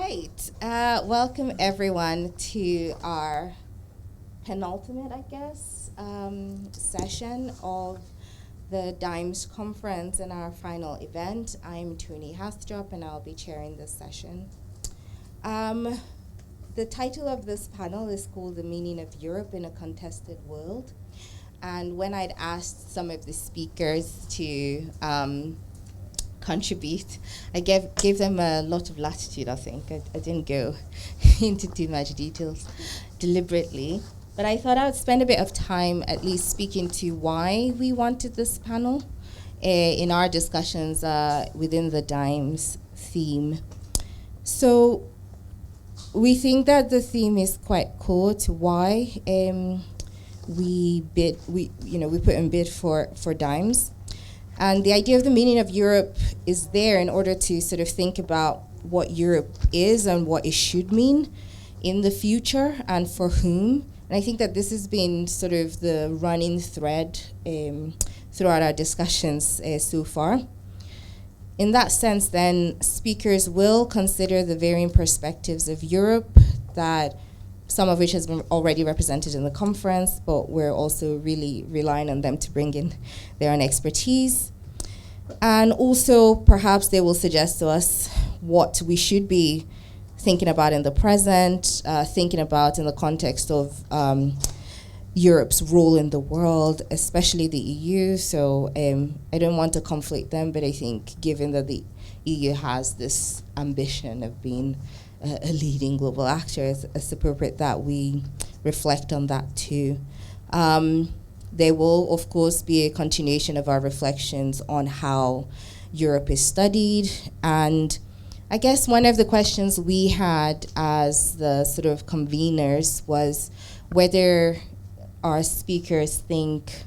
right. Welcome everyone to our penultimate, I guess, session of the DIMES conference and our final event. I'm Toni Haastrup and I'll be chairing this session. The title of this panel is called The Meaning of Europe in a Contested World. And when I'd asked some of the speakers to contribute, I gave them a lot of latitude, I think. I didn't go into too much details deliberately. But I thought I would spend a bit of time at least speaking to why we wanted this panel in our discussions within the DIMES theme. So we think that the theme is quite core to why we put in bid for DIMES. And the idea of the meaning of Europe is there in order to sort of think about what Europe is and what it should mean in the future and for whom. And I think that this has been sort of the running thread throughout our discussions so far. In that sense, then, speakers will consider the varying perspectives of Europe, that some of which has been already represented in the conference, but we're also really relying on them to bring in their own expertise. And also, perhaps they will suggest to us what we should be thinking about in the present, thinking about in the context of Europe's role in the world, especially the EU. So I don't want to conflate them, but I think given that the EU has this ambition of being a leading global actor, it's appropriate that we reflect on that too. There will, of course, be a continuation of our reflections on how Europe is studied. And I guess one of the questions we had as the sort of conveners was whether our speakers think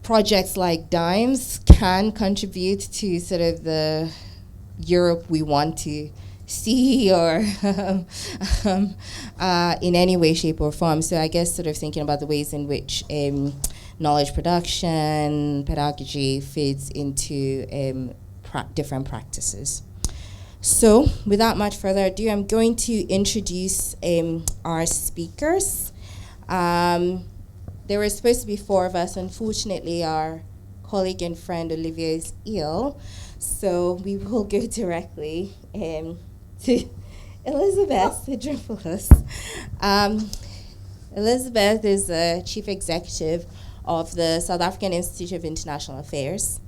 projects like DIMES can contribute to sort of the Europe we want to see or in any way, shape, or form. So I guess sort of thinking about the ways in which knowledge production, pedagogy fits into different practices. So without much further ado, I'm going to introduce our speakers. There were supposed to be 4 of us. Unfortunately, our colleague and friend Olivia is ill, so we will go directly to Elizabeth Sidiropoulos. Elizabeth is the Chief Executive of the South African Institute of International Affairs.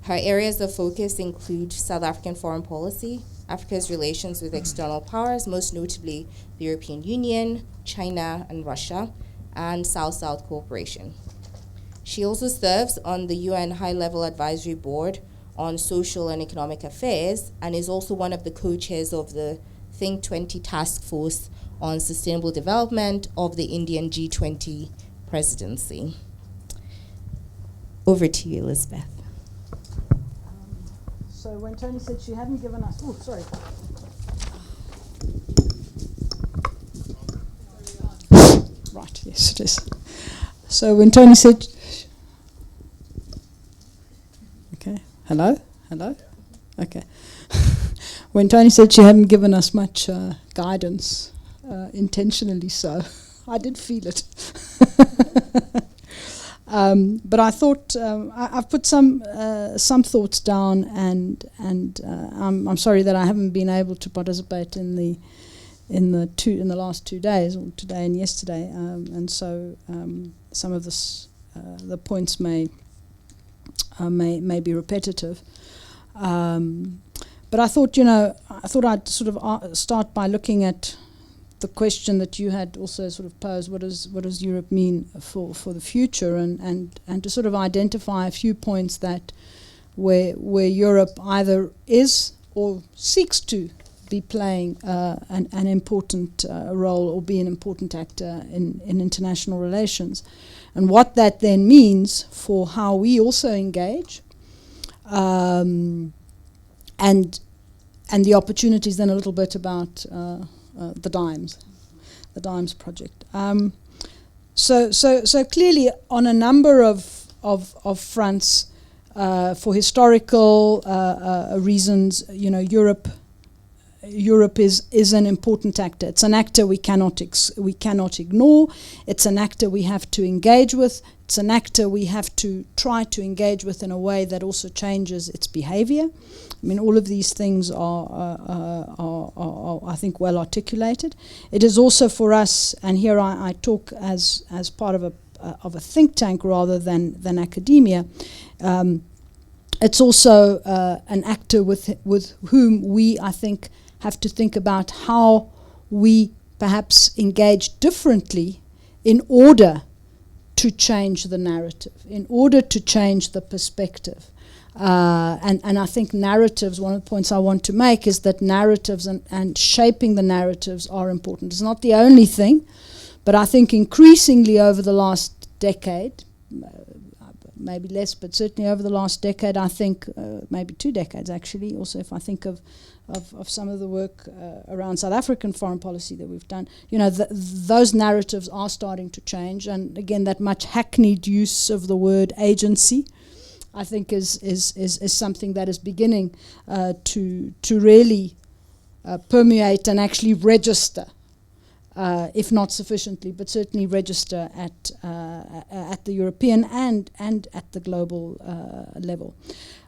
Her areas of focus include South African foreign policy, Africa's relations with external powers, most notably the European Union, China, and Russia, and South-South cooperation. She also serves on the UN High-Level Advisory Board on Social and Economic Affairs and is also one of the co-chairs of the Think 20 Task Force on Sustainable Development of the Indian G20 presidency. Over to you, Elizabeth. So when Toni said she hadn't given us, oh, sorry. Right, yes it is. So when Toni said, okay, hello? Okay. When Toni said she hadn't given us much guidance, intentionally so, I did feel it. But I thought I've put some thoughts down, and I'm sorry that I haven't been able to participate in the last 2 days, or today and yesterday, and so some of the points may be repetitive. But I thought I'd sort of start by looking at the question that you had also sort of posed: what does Europe mean for the future, and to sort of identify a few points that where Europe either is or seeks to be playing an important role or be an important actor in international relations, and what that then means for how we also engage, and the opportunities then a little bit about the DIMES project. So clearly on a number of fronts, for historical reasons, Europe Europe is an important actor. It's an actor we cannot ignore. It's an actor we have to engage with. It's an actor we have to try to engage with in a way that also changes its behavior. I mean, all of these things are I think, well articulated. It is also for us, and here I talk as part of a think tank rather than academia. It's also an actor with whom we, I think, have to think about how we perhaps engage differently in order to change the narrative, in order to change the perspective. And I think narratives, one of the points I want to make is that narratives and shaping the narratives are important. It's not the only thing, but I think increasingly over the last decade, maybe less, but certainly over the last decade, I think maybe 2 decades actually, also if I think of some of the work around South African foreign policy that we've done, those narratives are starting to change. And again, that much hackneyed use of the word agency, I think is something that is beginning to really permeate and actually register, if not sufficiently, but certainly register at the European and at the global level.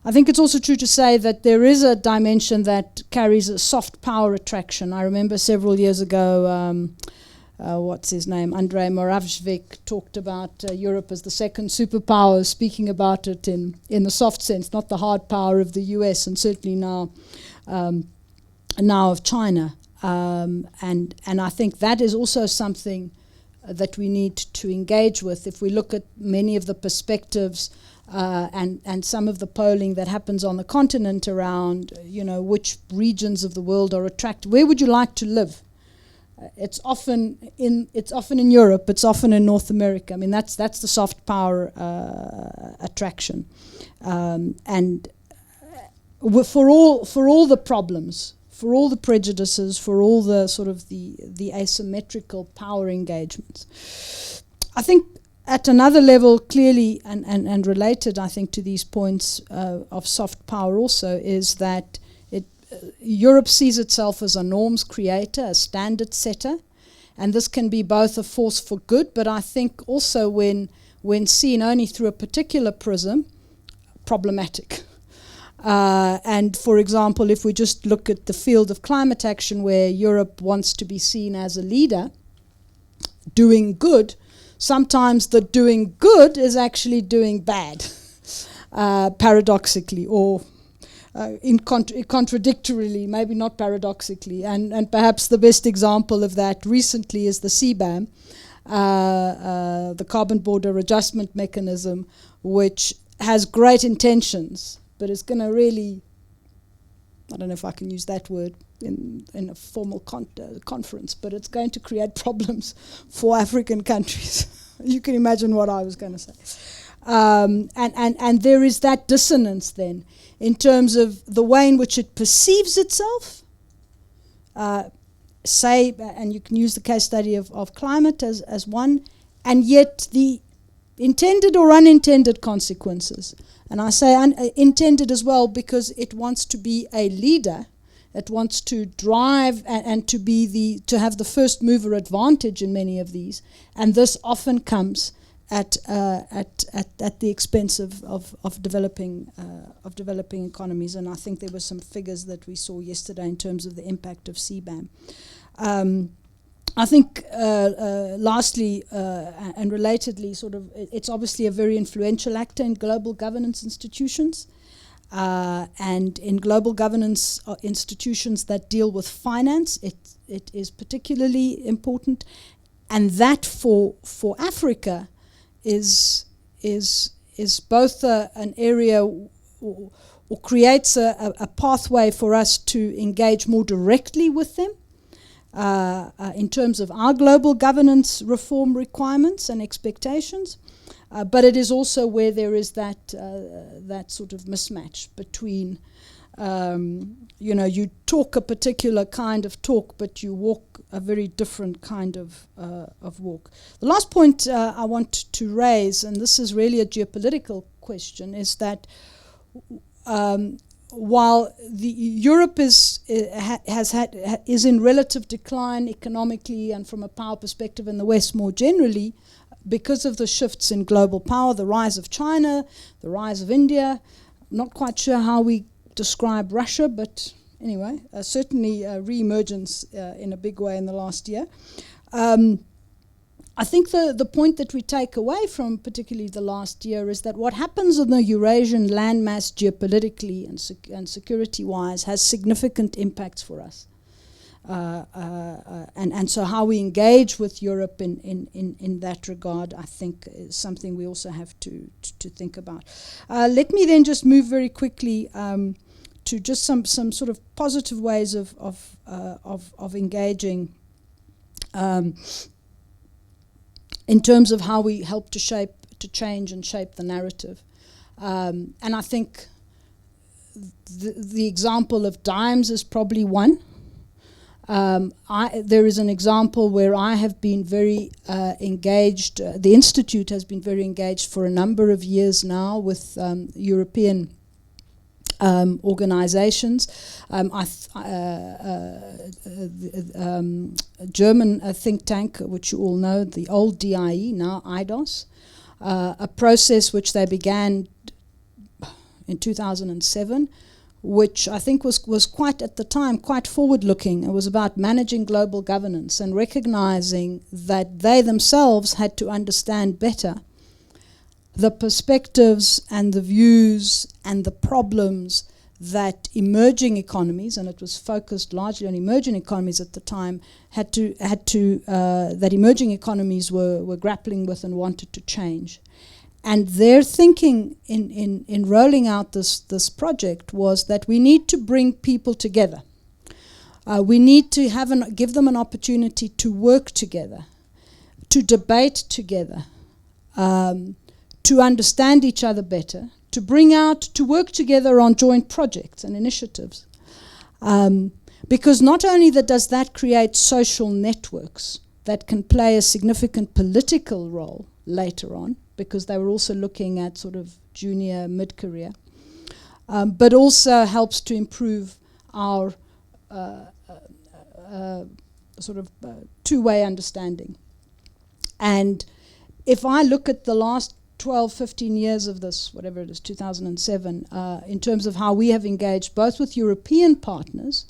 I think it's also true to say that there is a dimension that carries a soft power attraction. I remember several years ago, what's his name, Andrei Moravcsik talked about Europe as the second superpower, speaking about it in the soft sense, not the hard power of the US, and certainly now of China. And I think that is also something that we need to engage with. If we look at many of the perspectives and some of the polling that happens on the continent around, which regions of the world are attracted, where would you like to live? It's often in Europe. It's often in North America. I mean, that's the soft power attraction, and for all the problems, for all the prejudices, for all the sort of the asymmetrical power engagements, I think at another level, clearly and related, I think, to these points of soft power also is that Europe sees itself as a norms creator, a standard setter, and this can be both a force for good, but I think also when seen only through a particular prism, problematic. And for example, if we just look at the field of climate action where Europe wants to be seen as a leader, doing good, sometimes the doing good is actually doing bad, paradoxically, or contradictorily, maybe not paradoxically. And perhaps the best example of that recently is the CBAM, the Carbon Border Adjustment Mechanism, which has great intentions, but it's going to really, I don't know if I can use that word in a formal conference, but it's going to create problems for African countries. You can imagine what I was going to say. And there is that dissonance then in terms of the way in which it perceives itself. And you can use the case study of climate as one, and yet the intended or unintended consequences. And I say intended as well because it wants to be a leader. It wants to drive and to have the first mover advantage in many of these, and this often comes at the expense of developing economies. And I think there were some figures that we saw yesterday in terms of the impact of CBAM. I think lastly and relatedly, sort of, it's obviously a very influential actor in global governance institutions. And in global governance institutions that deal with finance, it is particularly important, and that for Africa is both an area or creates a pathway for us to engage more directly with them in terms of our global governance reform requirements and expectations. But it is also where there is that sort of mismatch between, you talk a particular kind of talk, but you walk a very different kind of walk. The last point I want to raise, and this is really a geopolitical question, is that while Europe is in relative decline economically and from a power perspective, in the West more generally, because of the shifts in global power, the rise of China, the rise of India. I'm not quite sure how we describe Russia, but anyway, certainly re-emergence in a big way in the last year. I think the point that we take away from particularly the last year is that what happens in the Eurasian landmass geopolitically and security-wise has significant impacts for us. And so how we engage with Europe in that regard, I think, is something we also have to think about. Let me then just move very quickly to just some sort of positive ways of engaging in terms of how we help to change and shape the narrative. And I think the example of Dimes is probably one. There is an example where I have been very engaged. The Institute has been very engaged for a number of years now with European organizations. German think tank, which you all know, the old DIE, now IDOS, a process which they began in 2007, which I think was quite, at the time, quite forward-looking. It was about managing global governance and recognizing that they themselves had to understand better the perspectives and the views and the problems that emerging economies, and it was focused largely on emerging economies at the time, that emerging economies were grappling with and wanted to change. And their thinking in rolling out this project was that we need to bring people together. We need to give them an opportunity to work together, to debate together, to understand each other better, to work together on joint projects and initiatives. Because not only does that create social networks that can play a significant political role later on, because they were also looking at sort of junior, mid-career, but also helps to improve our sort of two-way understanding. And if I look at the last 12, 15 years of this, whatever it is, 2007, in terms of how we have engaged both with European partners,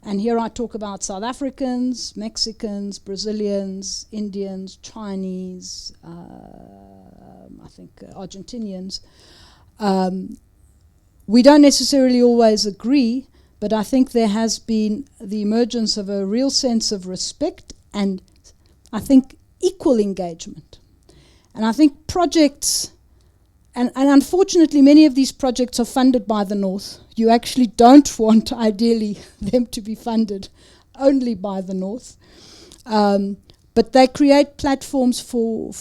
and here I talk about South Africans, Mexicans, Brazilians, Indians, Chinese, I think Argentinians. We don't necessarily always agree, but I think there has been the emergence of a real sense of respect and I think equal engagement. And I think projects, and unfortunately many of these projects are funded by the North. You actually don't want, ideally, them to be funded only by the North. But they create platforms for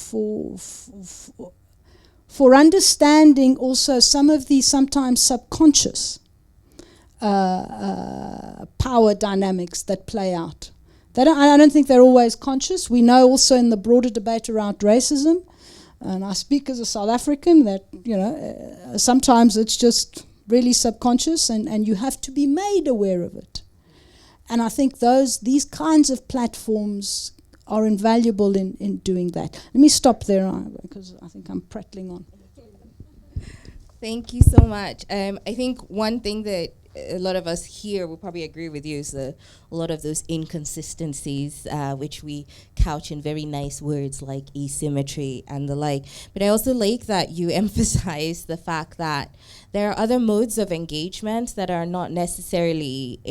understanding also some of the sometimes subconscious power dynamics that play out. I don't think they're always conscious. We know also in the broader debate around racism, and I speak as a South African, that sometimes it's just really subconscious, and you have to be made aware of it. And I think these kinds of platforms are invaluable in doing that. Let me stop there because I think I'm prattling on. Thank you so much. I think one thing that a lot of us here will probably agree with you is a lot of those inconsistencies, which we couch in very nice words like asymmetry and the like. But I also like that you emphasize the fact that there are other modes of engagement that are not necessarily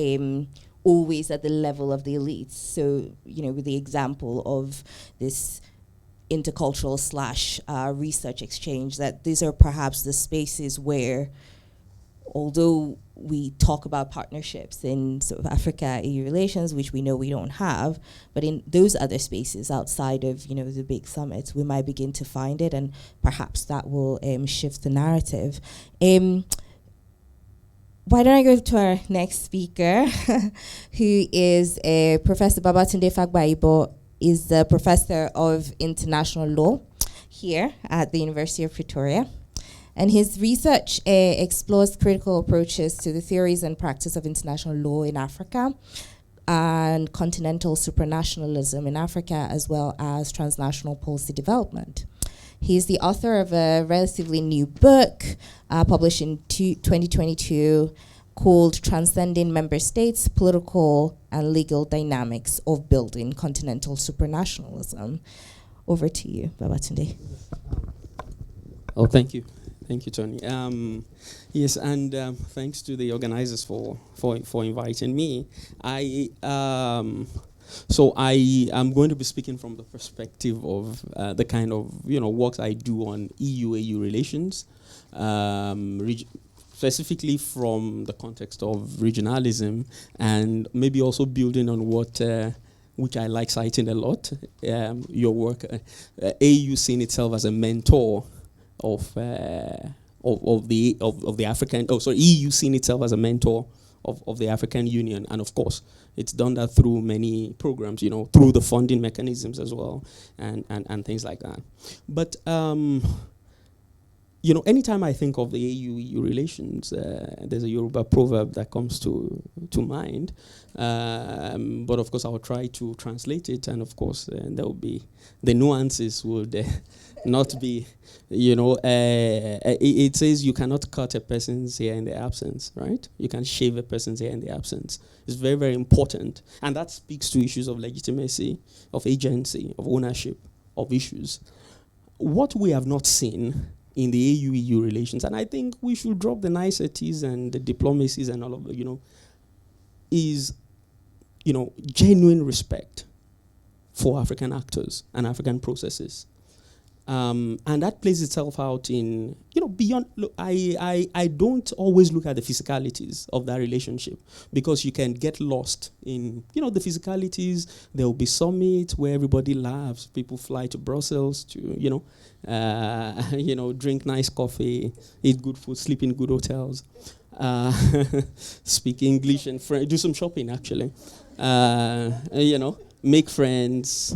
always at the level of the elites. So, with the example of this intercultural / research exchange, that these are perhaps the spaces where, although we talk about partnerships in sort of Africa-EU relations, which we know we don't have, but in those other spaces outside of, the big summits, we might begin to find it, and perhaps that will shift the narrative. Why don't I go to our next speaker, who is Professor Babátúndé Fágbàyíbọ, is the Professor of International Law here at the University of Pretoria. And his research explores critical approaches to the theories and practice of international law in Africa and continental supranationalism in Africa, as well as transnational policy development. He's the author of a relatively new book published in 2022 called Transcending Member States, Political and Legal Dynamics of Building Continental Supranationalism. Over to you, Babátúndé. Oh, thank you. Thank you, Toni. Yes, and thanks to the organizers for inviting me. I am going to be speaking from the perspective of the kind of work I do on EU-AU relations, specifically from the context of regionalism, and maybe also building on what which I like citing a lot, your work, AU seeing itself as a mentor of the African, EU seeing itself as a mentor of the African Union, and of course it's done that through many programs, through the funding mechanisms as well, and things like that. But anytime I think of the AU-EU relations, there's a Yoruba proverb that comes to mind. But of course, I will try to translate it, and of course, there will be the nuances would not be, it says you cannot cut a person's hair in their absence, right? You can shave a person's hair in their absence. It's very, very important, and that speaks to issues of legitimacy, of agency, of ownership, of issues. What we have not seen in the AU-EU relations, and I think we should drop the niceties and the diplomacies and all of it, is, genuine respect for African actors and African processes. And that plays itself out in, beyond, look, I don't always look at the physicalities of that relationship, because you can get lost in, the physicalities. There will be summits where everybody laughs, people fly to Brussels to, drink nice coffee, eat good food, sleep in good hotels, speak English and do some shopping, actually, make friends,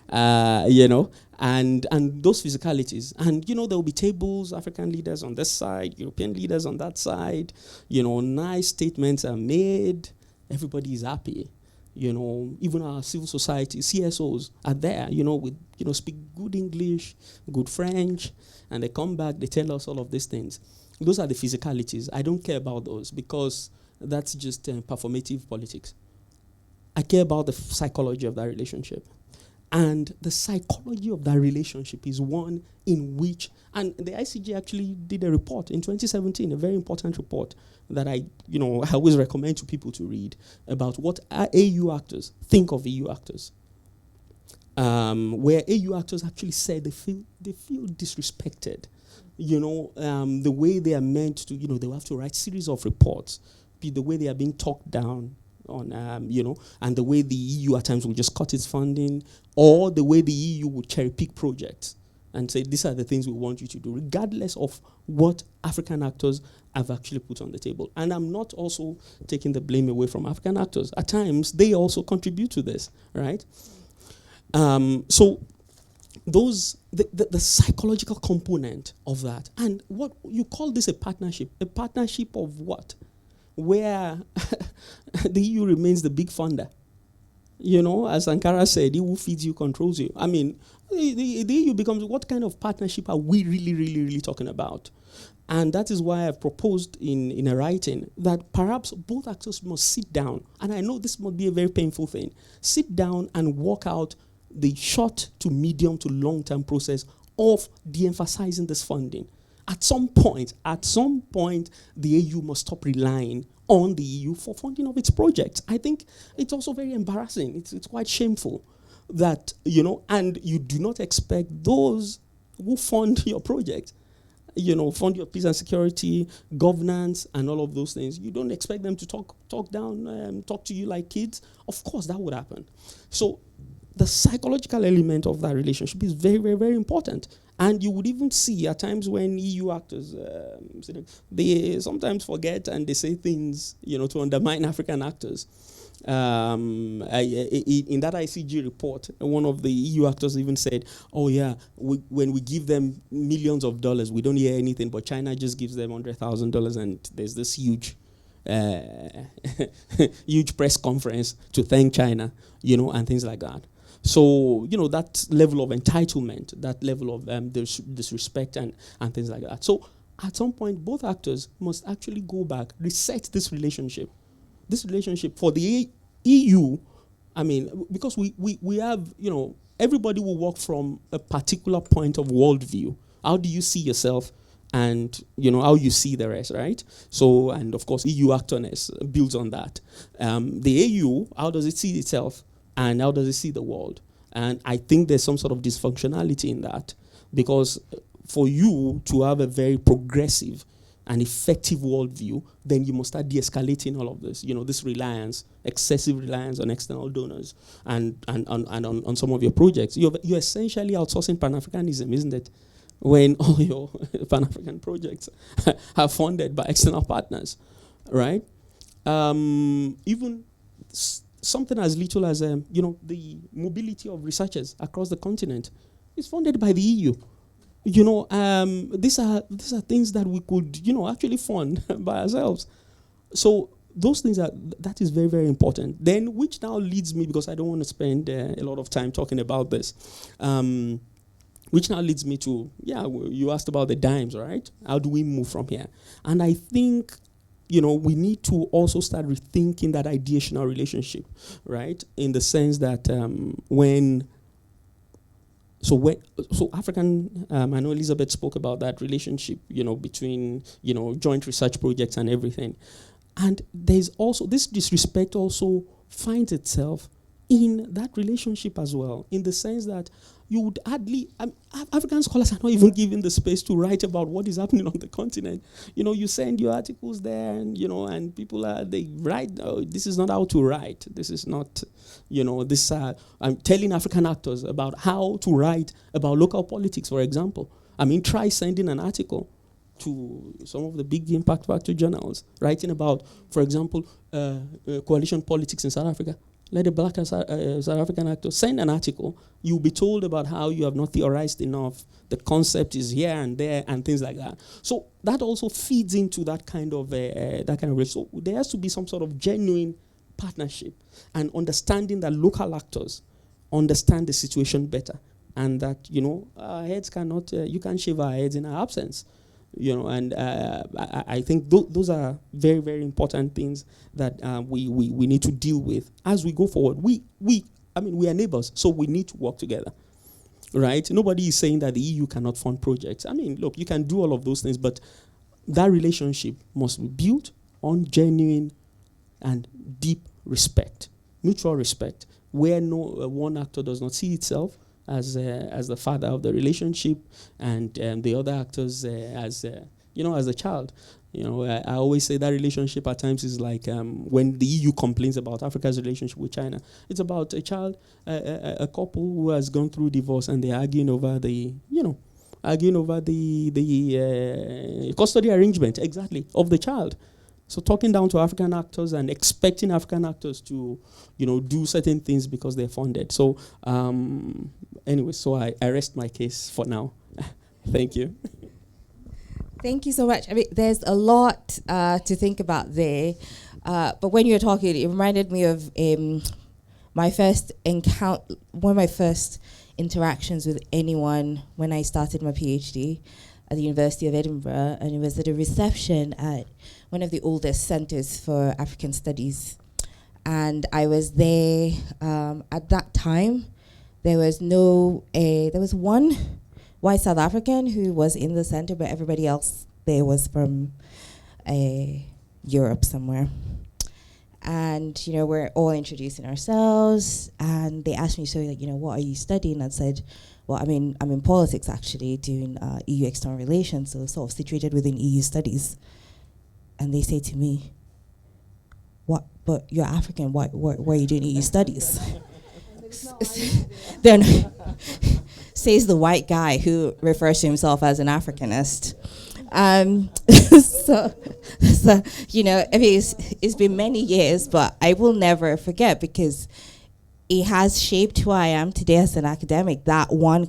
and those physicalities. And, there will be tables, African leaders on this side, European leaders on that side, nice statements are made, everybody is happy. Even our civil society, CSOs are there, with, speak good English, good French, and they come back, they tell us all of these things. Those are the physicalities. I don't care about those, because that's just performative politics. I care about the psychology of that relationship. And the psychology of that relationship is one in which, and the ICJ actually did a report in 2017, a very important report that I always recommend to people to read, about what AU actors think of EU actors. Where AU actors actually said they feel disrespected. The way they are meant to, they have to write series of reports, the way they are being talked down on, and the way the EU at times will just cut its funding, or the way the EU would cherry pick projects and say, these are the things we want you to do, regardless of what African actors have actually put on the table. And I'm not also taking the blame away from African actors. At times, they also contribute to this, right? So the psychological component of that, and what you call this a partnership of what? Where the EU remains the big funder. As Sankara said, he who feeds you controls you. I mean, the EU becomes, what kind of partnership are we really, really, really talking about? And that is why I've proposed in a writing that perhaps both actors must sit down, and I know this must be a very painful thing, sit down and work out the short to medium to long-term process of de-emphasizing this funding. At some point, the EU must stop relying on the EU for funding of its projects. I think it's also very embarrassing. It's quite shameful that, and you do not expect those who fund your project, fund your peace and security, governance, and all of those things. You don't expect them to talk to you like kids. Of course, that would happen. So the psychological element of that relationship is very, very, very important. And you would even see at times when EU actors, they sometimes forget and they say things, to undermine African actors. In that ICG report, one of the EU actors even said, "Oh yeah, when we give them millions of dollars, we don't hear anything, but China just gives them $100,000, and there's this huge, huge press conference to thank China, and things like that." So, that level of entitlement, that level of disrespect and things like that. So, at some point, both actors must actually go back, reset this relationship. This relationship for the EU, because we have, everybody will work from a particular point of worldview. How do you see yourself and, how you see the rest, right? So, and of course, EU actorness builds on that. The EU, how does it see itself? And how does it see the world? And I think there's some sort of dysfunctionality in that, because for you to have a very progressive and effective worldview, then you must start de-escalating all of this. This reliance, excessive reliance on external donors and on some of your projects. You're essentially outsourcing Pan-Africanism, isn't it? When all your Pan-African projects are funded by external partners, right? Even something as little as, the mobility of researchers across the continent is funded by the EU. These are things that we could, actually fund by ourselves. So those things that is very, very important. Then, which now leads me, because I don't want to spend a lot of time talking about this, which now leads me to, you asked about the dimes, right? How do we move from here? And I think, we need to also start rethinking that ideational relationship, right? In the sense that So African, I know Elizabeth spoke about that relationship, between, joint research projects and everything. And there's also, this disrespect also finds itself in that relationship as well, in the sense that you would hardly, African scholars are not even given the space to write about what is happening on the continent. You send your articles there and, and people they write, this is not how to write. This is not, I'm telling African actors about how to write about local politics, for example. Try sending an article to some of the big impact factor journals, writing about, for example, coalition politics in South Africa. Let a black South African actor send an article. You'll be told about how you have not theorized enough. The concept is here and there and things like that. So that also feeds into that kind of so there has to be some sort of genuine partnership and understanding that local actors understand the situation better, and that our heads cannot. You can't shave our heads in our absence. And I think those are very, very important things that we need to deal with as we go forward. We are neighbors, so we need to work together, right? Nobody is saying that the EU cannot fund projects. Look, you can do all of those things, but that relationship must be built on genuine and deep respect, mutual respect, where no one actor does not see itself as the father of the relationship, and the other actors as a child. I always say that relationship at times is like when the EU complains about Africa's relationship with China. It's about a child, a couple who has gone through divorce, and they're arguing over the custody arrangement, exactly, of the child. So talking down to African actors and expecting African actors to, do certain things because they're funded. So anyway, so I rest my case for now. Thank you. Thank you so much. There's a lot to think about there. But when you were talking, it reminded me of my first encounter, one of my first interactions with anyone when I started my PhD at the University of Edinburgh, and it was at a reception at one of the oldest centers for African studies. And I was there at that time. There was one white South African who was in the center, but everybody else there was from Europe somewhere. And we're all introducing ourselves, and they asked me, so what are you studying? I said, well, I'm in politics actually, doing EU external relations, so sort of situated within EU studies. And they say to me, "What? But you're African. What are you doing EU studies?" Then says the white guy who refers to himself as an Africanist. So, you know, I mean, it's been many years, but I will never forget, because it has shaped who I am today as an academic. That one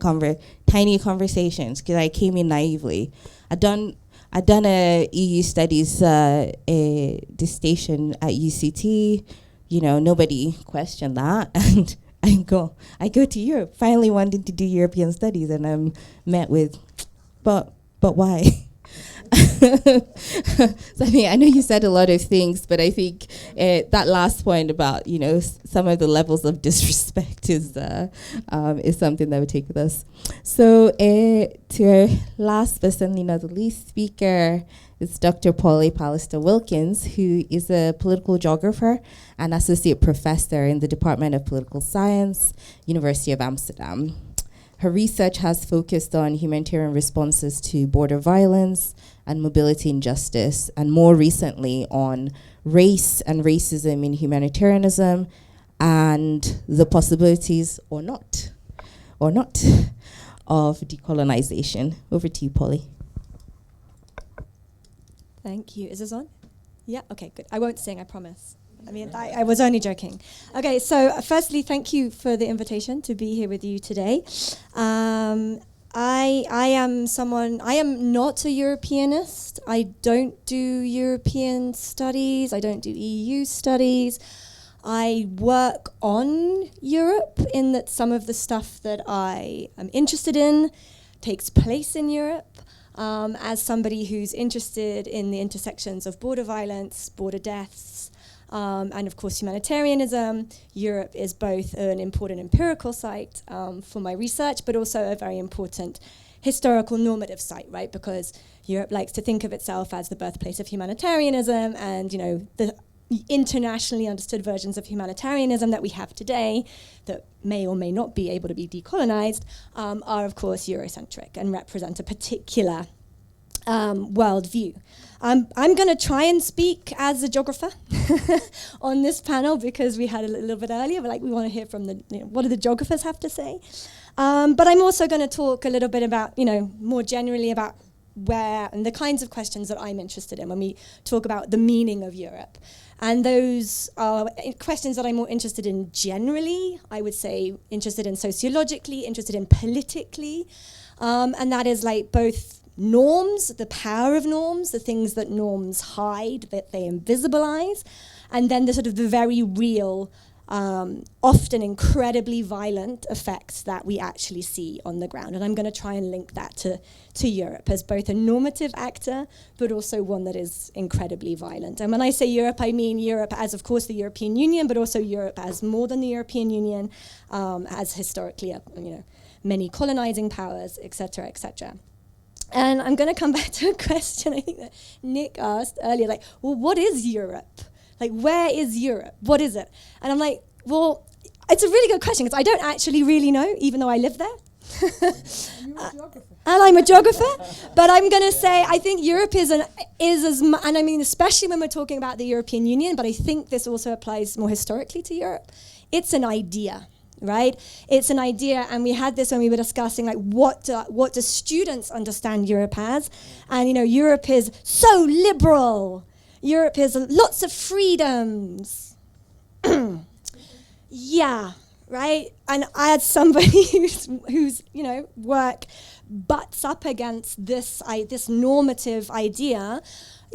tiny conversations, because I came in naively. I'd done a EU studies dissertation at UCT. You know, nobody questioned that, and I go to Europe, finally wanting to do European studies, and I'm met with, but why? So I mean, I know you said a lot of things, but I think that last point about, you know, some of the levels of disrespect is something that we take with us. So to our last but certainly not the least speaker is Dr. Pallister-Wilkins, who is a political geographer and associate professor in the Department of Political Science, University of Amsterdam. Her research has focused on humanitarian responses to border violence and mobility injustice, and more recently on race and racism in humanitarianism and the possibilities or not of decolonization. Over to you, Polly. Thank you. Is this on? Yeah, okay, good. I won't sing, I promise. I mean, I was only joking. Okay, so firstly, thank you for the invitation to be here with you today. I am not a Europeanist. I don't do European studies. I don't do EU studies. I work on Europe in that some of the stuff that I am interested in takes place in Europe. As somebody who's interested in the intersections of border violence, border deaths, and of course humanitarianism, Europe is both an important empirical site for my research, but also a very important historical normative site, right? Because Europe likes to think of itself as the birthplace of humanitarianism, and you know, the internationally understood versions of humanitarianism that we have today that may or may not be able to be decolonized are of course Eurocentric and represent a particular worldview. I'm going to try and speak as a geographer on this panel, because we had a little bit earlier, but like we want to hear from what do the geographers have to say. But I'm also going to talk a little bit about, more generally about where and the kinds of questions that I'm interested in when we talk about the meaning of Europe. And those are questions that I'm more interested in generally, I would say interested in sociologically, interested in politically. And that is like both norms, the power of norms, the things that norms hide, that they invisibilize, and then the sort of the very real, often incredibly violent effects that we actually see on the ground. And I'm going to try and link that to Europe as both a normative actor, but also one that is incredibly violent. And when I say Europe, I mean Europe as, of course, the European Union, but also Europe as more than the European Union, as historically, many colonizing powers, et cetera, et cetera. And I'm going to come back to a question I think that Nick asked earlier, like, well, what is Europe? Like, where is Europe? What is it? And I'm like, well, it's a really good question, because I don't actually really know, even though I live there. You're a geographer. And I'm a geographer. But I'm going to say, I think Europe is as much, and I mean, especially when we're talking about the European Union, but I think this also applies more historically to Europe. It's an idea. Right? It's an idea, and we had this when we were discussing, like, what do students understand Europe as? And, Europe is so liberal. Europe has lots of freedoms. Yeah, right? And as somebody whose work butts up against this normative idea,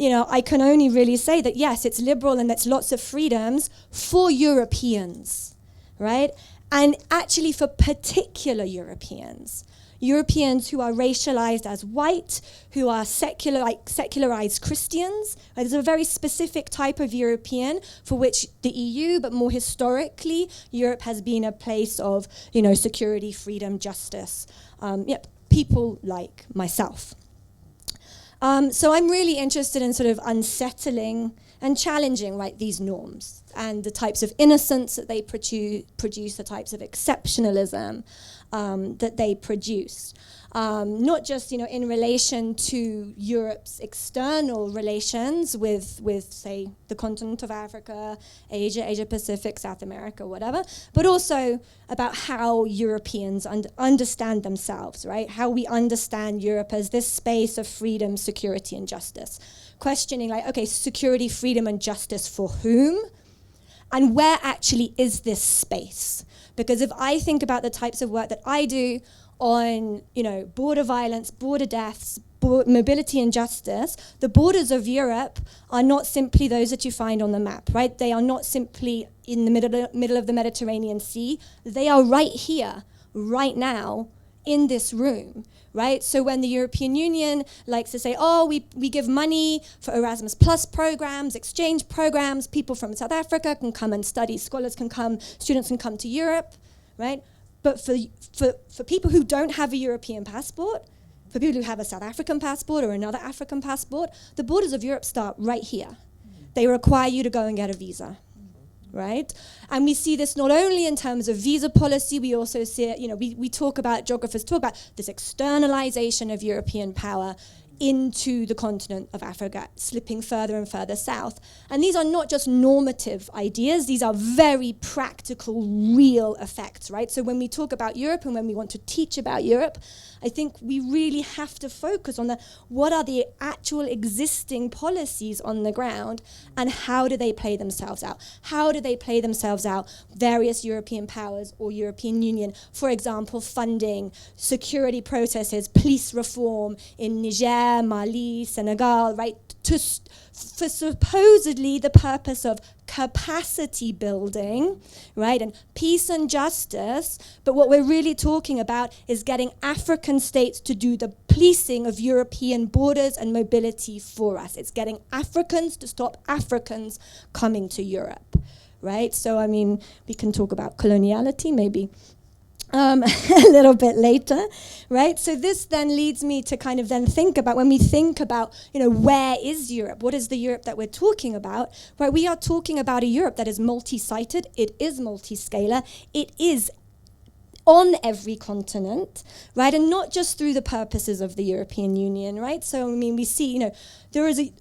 I can only really say that, yes, it's liberal and it's lots of freedoms for Europeans, right? And actually for particular Europeans who are racialized as white, who are secularized Christians. There's a very specific type of European for which the EU, but more historically, Europe has been a place of, security, freedom, justice. People like myself. So I'm really interested in sort of unsettling and challenging, these norms and the types of innocence that they produce, the types of exceptionalism that they produce. Not just, in relation to Europe's external relations with, say, the continent of Africa, Asia Pacific, South America, whatever, but also about how Europeans understand themselves, right? How we understand Europe as this space of freedom, security, and justice. Questioning, like, okay, security, freedom, and justice for whom? And where actually is this space? Because if I think about the types of work that I do on, border violence, border deaths, mobility and justice, the borders of Europe are not simply those that you find on the map, right? They are not simply in the middle of the Mediterranean Sea. They are right here, right now, in this room, right? So when the European Union likes to say, oh, we give money for Erasmus Plus programs, exchange programs, people from South Africa can come and study, scholars can come, students can come to Europe, right? But for people who don't have a European passport, for people who have a South African passport or another African passport, the borders of Europe start right here. They require you to go and get a visa, right? And we see this not only in terms of visa policy, we also see it, we talk about, geographers talk about this externalization of European power into the continent of Africa, slipping further and further south. And these are not just normative ideas, these are very practical, real effects, right? So when we talk about Europe and when we want to teach about Europe, I think we really have to focus on what are the actual existing policies on the ground and how do they play themselves out? How do they play themselves out, various European powers or European Union, for example, funding security processes, police reform in Niger, Mali, Senegal, right, for supposedly the purpose of capacity building, right, and peace and justice. But what we're really talking about is getting African states to do the policing of European borders and mobility for us. It's getting Africans to stop Africans coming to Europe, right? So, I mean, we can talk about coloniality maybe a little bit later, right? So this then leads me to kind of then think about, when we think about, where is Europe? What is the Europe that we're talking about? Right, we are talking about a Europe that is multi-sited, it is multi-scalar, it is on every continent, right? And not just through the purposes of the European Union, right? So, I mean, we see,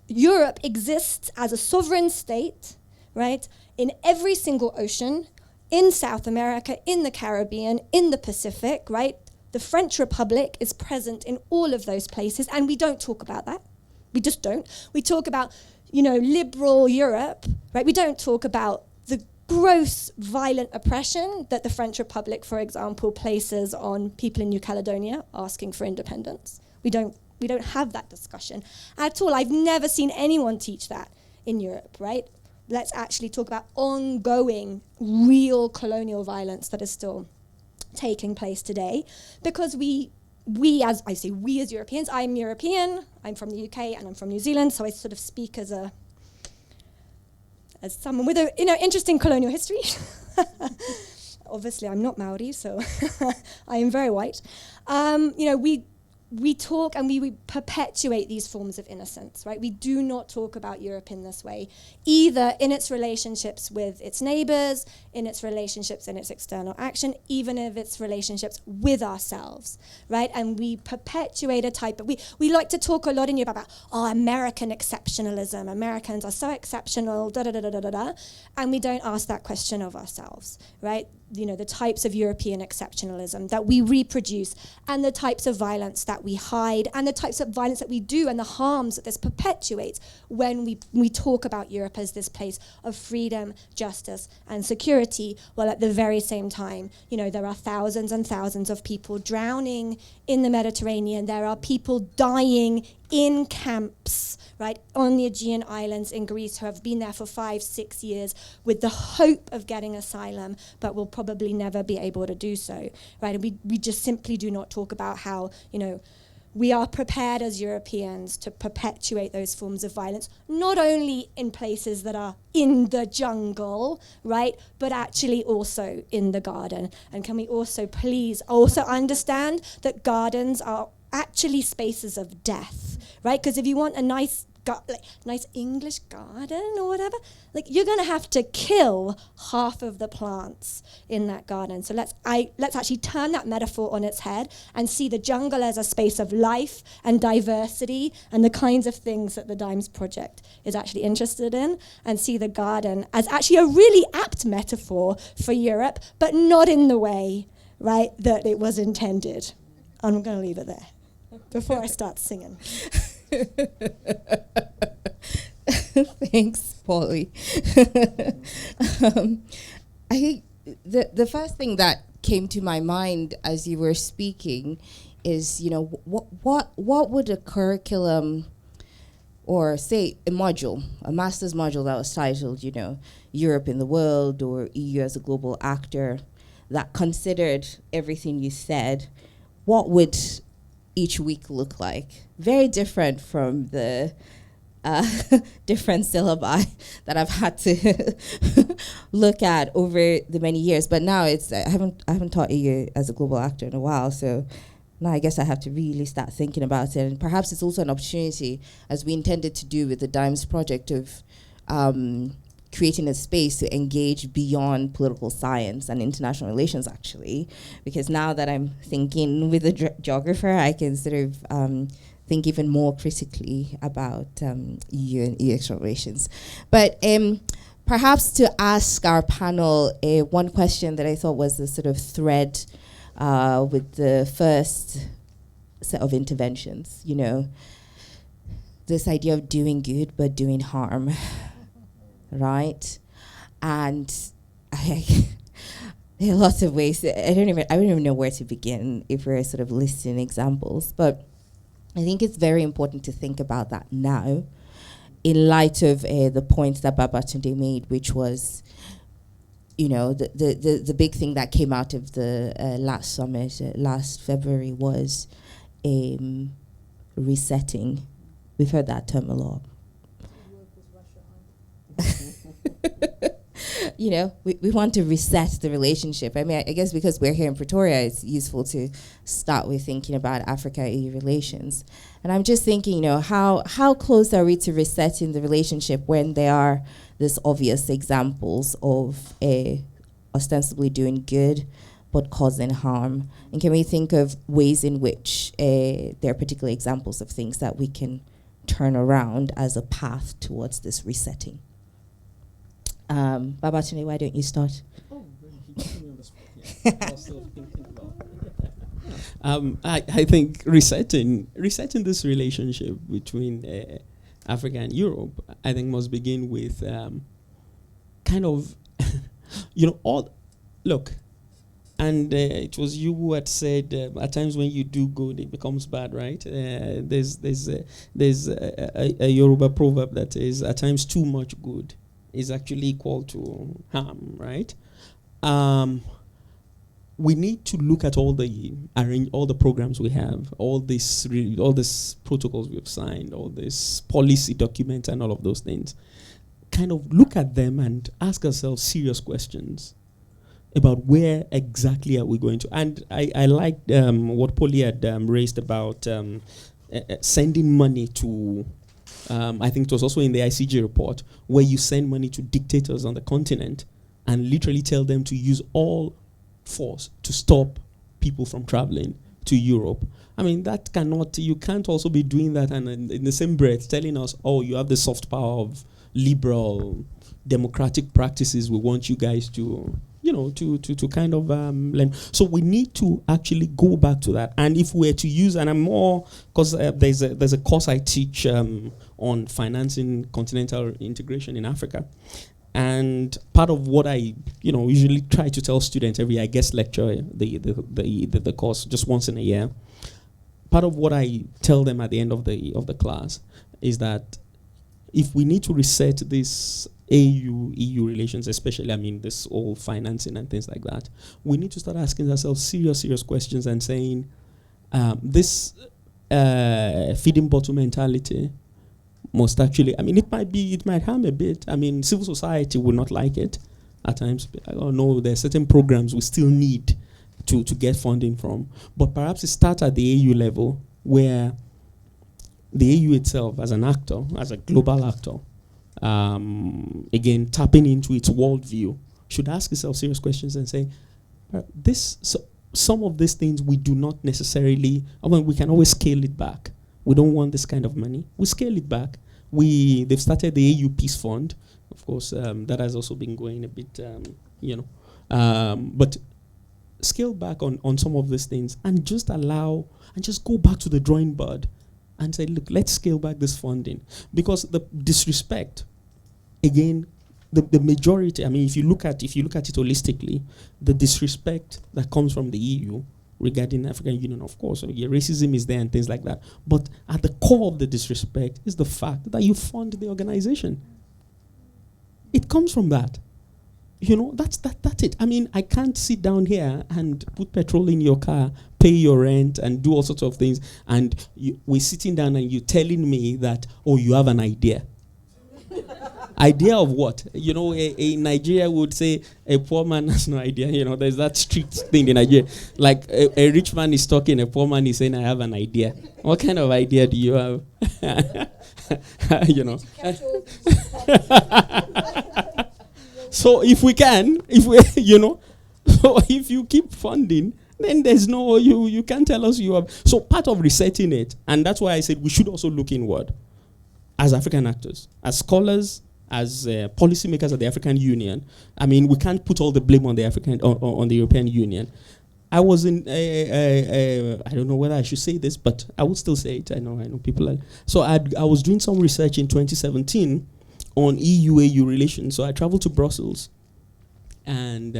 Europe exists as a sovereign state, right? In every single ocean, in South America, in the Caribbean, in the Pacific, right? The French Republic is present in all of those places, and we don't talk about that. We just don't. We talk about, liberal Europe, right? We don't talk about the gross violent oppression that the French Republic, for example, places on people in New Caledonia asking for independence. We don't have that discussion at all. I've never seen anyone teach that in Europe, right? Let's actually talk about ongoing, real colonial violence that is still taking place today. Because we as Europeans, I'm European, I'm from the UK and I'm from New Zealand, so I sort of speak as someone with a interesting colonial history. Obviously, I'm not Maori, so I am very white. We talk and we perpetuate these forms of innocence, right? We do not talk about Europe in this way, either in its relationships with its neighbors, in its relationships in its external action, even in its relationships with ourselves, right? And we perpetuate a type of, we like to talk a lot in Europe about, American exceptionalism, Americans are so exceptional, and we don't ask that question of ourselves, right? The types of European exceptionalism that we reproduce, and the types of violence that we hide, and the types of violence that we do, and the harms that this perpetuates when we talk about Europe as this place of freedom, justice, and security, while at the very same time, there are thousands and thousands of people drowning in the Mediterranean. There are people dying in camps, right, on the Aegean Islands in Greece, who have been there for 5-6 years with the hope of getting asylum, but will probably never be able to do so, right? And we just simply do not talk about how, we are prepared as Europeans to perpetuate those forms of violence, not only in places that are in the jungle, right, but actually also in the garden. And can we also please also understand that gardens are actually spaces of death, right? Because if you want a nice nice English garden or whatever, like you're going to have to kill half of the plants in that garden. So let's actually turn that metaphor on its head and see the jungle as a space of life and diversity and the kinds of things that the Dimes Project is actually interested in, and see the garden as actually a really apt metaphor for Europe, but not in the way, right, that it was intended. I'm going to leave it there before I start singing. Thanks, Polly. I think the first thing that came to my mind as you were speaking is, you know, what would a curriculum, or say a module, a master's module that was titled, you know, Europe in the World or EU as a Global Actor, that considered everything you said, what would each week look like? Very different from the different syllabi that I've had to look at over the many years. But now it's I haven't taught EU as a global actor in a while, so now I guess I have to really start thinking about it. And perhaps it's also an opportunity, as we intended to do with the Dimes Project, of creating a space to engage beyond political science and international relations, actually. Because now that I'm thinking with a geographer, I can sort of think even more critically about EU and EU external relations. But perhaps to ask our panel one question that I thought was the sort of thread with the first set of interventions, you know, this idea of doing good but doing harm, right? And there are lots of ways. I don't even know where to begin if we're sort of listing examples, but I think it's very important to think about that now, in light of the point that Babátúndé made, which was, you know, the big thing that came out of the last summit last February was resetting. We've heard that term a lot. You know, we want to reset the relationship. I mean, I guess because we're here in Pretoria, it's useful to start with thinking about Africa-EU relations. And I'm just thinking, you know, how close are we to resetting the relationship when there are these obvious examples of ostensibly doing good but causing harm? And can we think of ways in which there are particular examples of things that we can turn around as a path towards this resetting? Babátúndé, why don't you start? Oh, you put me on the spot. Yeah. I was still thinking about I think resetting this relationship between Africa and Europe, I think must begin with kind of, you know, and it was you who had said at times when you do good, it becomes bad, right? There's a Yoruba proverb that says at times too much good is actually equal to harm, right? We need to look at all the programs we have, all these protocols we've signed, all this policy documents and all of those things. Kind of look at them and ask ourselves serious questions about where exactly are we going to. And I liked what Polly had raised about sending money to, I think it was also in the ICG report, where you send money to dictators on the continent and literally tell them to use all force to stop people from traveling to Europe. I mean, you can't also be doing that and in the same breath telling us, oh, you have the soft power of liberal democratic practices. We want you guys to, you know, to kind of learn. So we need to actually go back to that. And if we're to use, and I'm more, because there's a course I teach on financing continental integration in Africa. And part of what I, you know, usually try to tell students every year, I guest lecture the course just once in a year. Part of what I tell them at the end of the class is that if we need to reset this AU-EU relations, especially, I mean, this whole financing and things like that, we need to start asking ourselves serious questions and saying, this feeding bottle mentality must actually, I mean, it might harm a bit. I mean, civil society will not like it at times. I don't know, there are certain programs we still need to get funding from. But perhaps it starts at the AU level where the AU itself as an actor, as a global actor, again, tapping into its worldview, should ask itself serious questions and say, some of these things we do not necessarily, we can always scale it back. We don't want this kind of money. We scale it back. They've started the AU Peace Fund. Of course, that has also been going a bit, but scale back on some of these things and just go back to the drawing board and say, look, let's scale back this funding. Because the disrespect, again, the majority, if you look at it holistically, the disrespect that comes from the EU regarding the African Union, of course, racism is there and things like that. But at the core of the disrespect is the fact that you fund the organization. It comes from that. That's it. I can't sit down here and put petrol in your car, pay your rent, and do all sorts of things, and we're sitting down and you're telling me that, you have an idea. Idea of what? A Nigeria would say a poor man has no idea. There's that street thing in Nigeria. Like a rich man is talking, a poor man is saying, I have an idea. What kind of idea do you have? So if you keep funding, then there's you can't tell us you have. So part of resetting it, and that's why I said we should also look inward as African actors, as scholars, as policymakers of the African Union. We can't put all the blame on the on the European Union. I was in I don't know whether I should say this, but I would still say it. I know people. So I was doing some research in 2017 on EU-AU relations. So I traveled to Brussels, and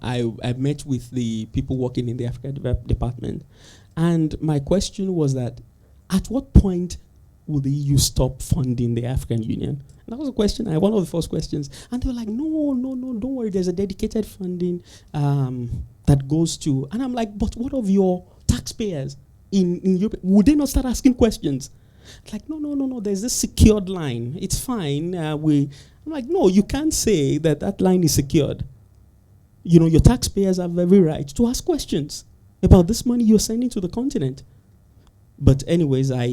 I met with the people working in the Africa department. And my question was that, at what point will the EU stop funding the African Union? And that was a question, one of the first questions. And they were like, no, don't worry, there's a dedicated funding that goes to... And I'm like, but what of your taxpayers in Europe? Would they not start asking questions? Like, no, there's this secured line. It's fine. I'm like, no, you can't say that line is secured. Your taxpayers have every right to ask questions about this money you're sending to the continent. But anyways, I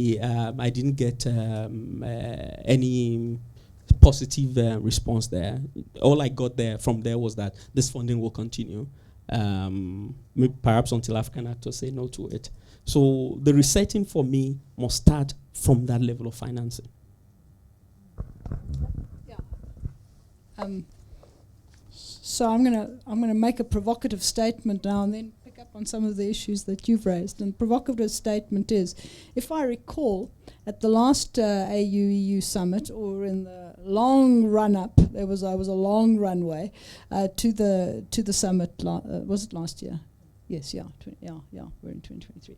didn't get any positive response there. All I got from there was that this funding will continue, perhaps until African actors say no to it. So the resetting for me must start from that level of financing. Yeah. So I'm gonna make a provocative statement now and then pick up on some of the issues that you've raised. And the provocative statement is, if I recall, at the last AU-EU summit, or in the long run-up, there was a long runway to the summit. Was it last year? Yes, yeah, we're in 2023.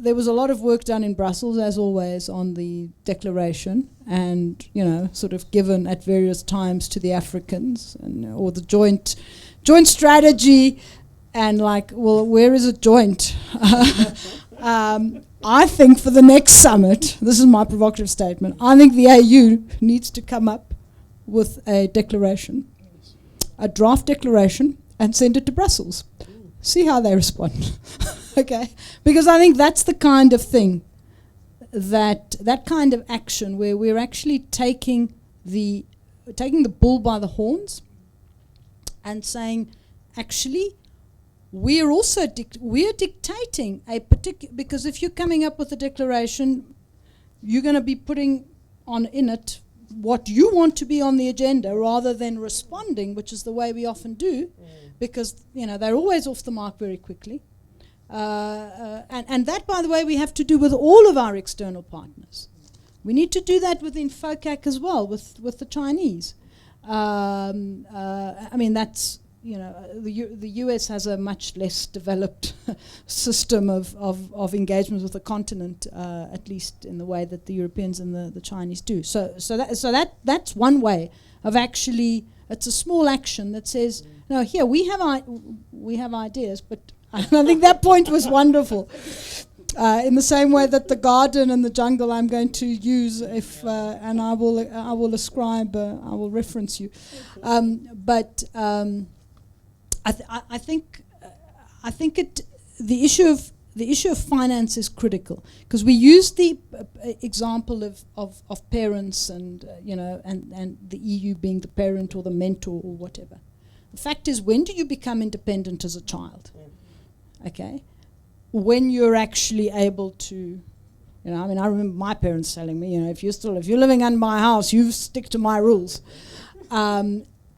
There was a lot of work done in Brussels, as always, on the declaration, and sort of given at various times to the Africans, or the joint strategy, and where is it joint? I think for the next summit, this is my provocative statement, I think the AU needs to come up with a declaration, a draft declaration, and send it to Brussels. See how they respond. Okay? Because I think that's the kind of thing, that kind of action where we're actually taking the bull by the horns and saying, actually, we're also we're dictating a particular, because if you're coming up with a declaration, you're going to be putting in it what you want to be on the agenda, rather than responding, which is the way we often do, because they're always off the mark very quickly. And that, by the way, we have to do with all of our external partners. We need to do that within FOCAC as well, with the Chinese. That's, the US has a much less developed system of engagement with the continent, at least in the way that the Europeans and the Chinese do. So that's one way of actually, it's a small action that says, no, here we have ideas, but I think that point was wonderful. In the same way that the garden and the jungle I'm going to use, and I will ascribe, I will reference you. I think the issue of the issue of finance is critical, because we use the example of parents and and the EU being the parent or the mentor or whatever. The fact is, when do you become independent as a child? Okay, when you're actually able to, I remember my parents telling me, if you're living in my house, you stick to my rules.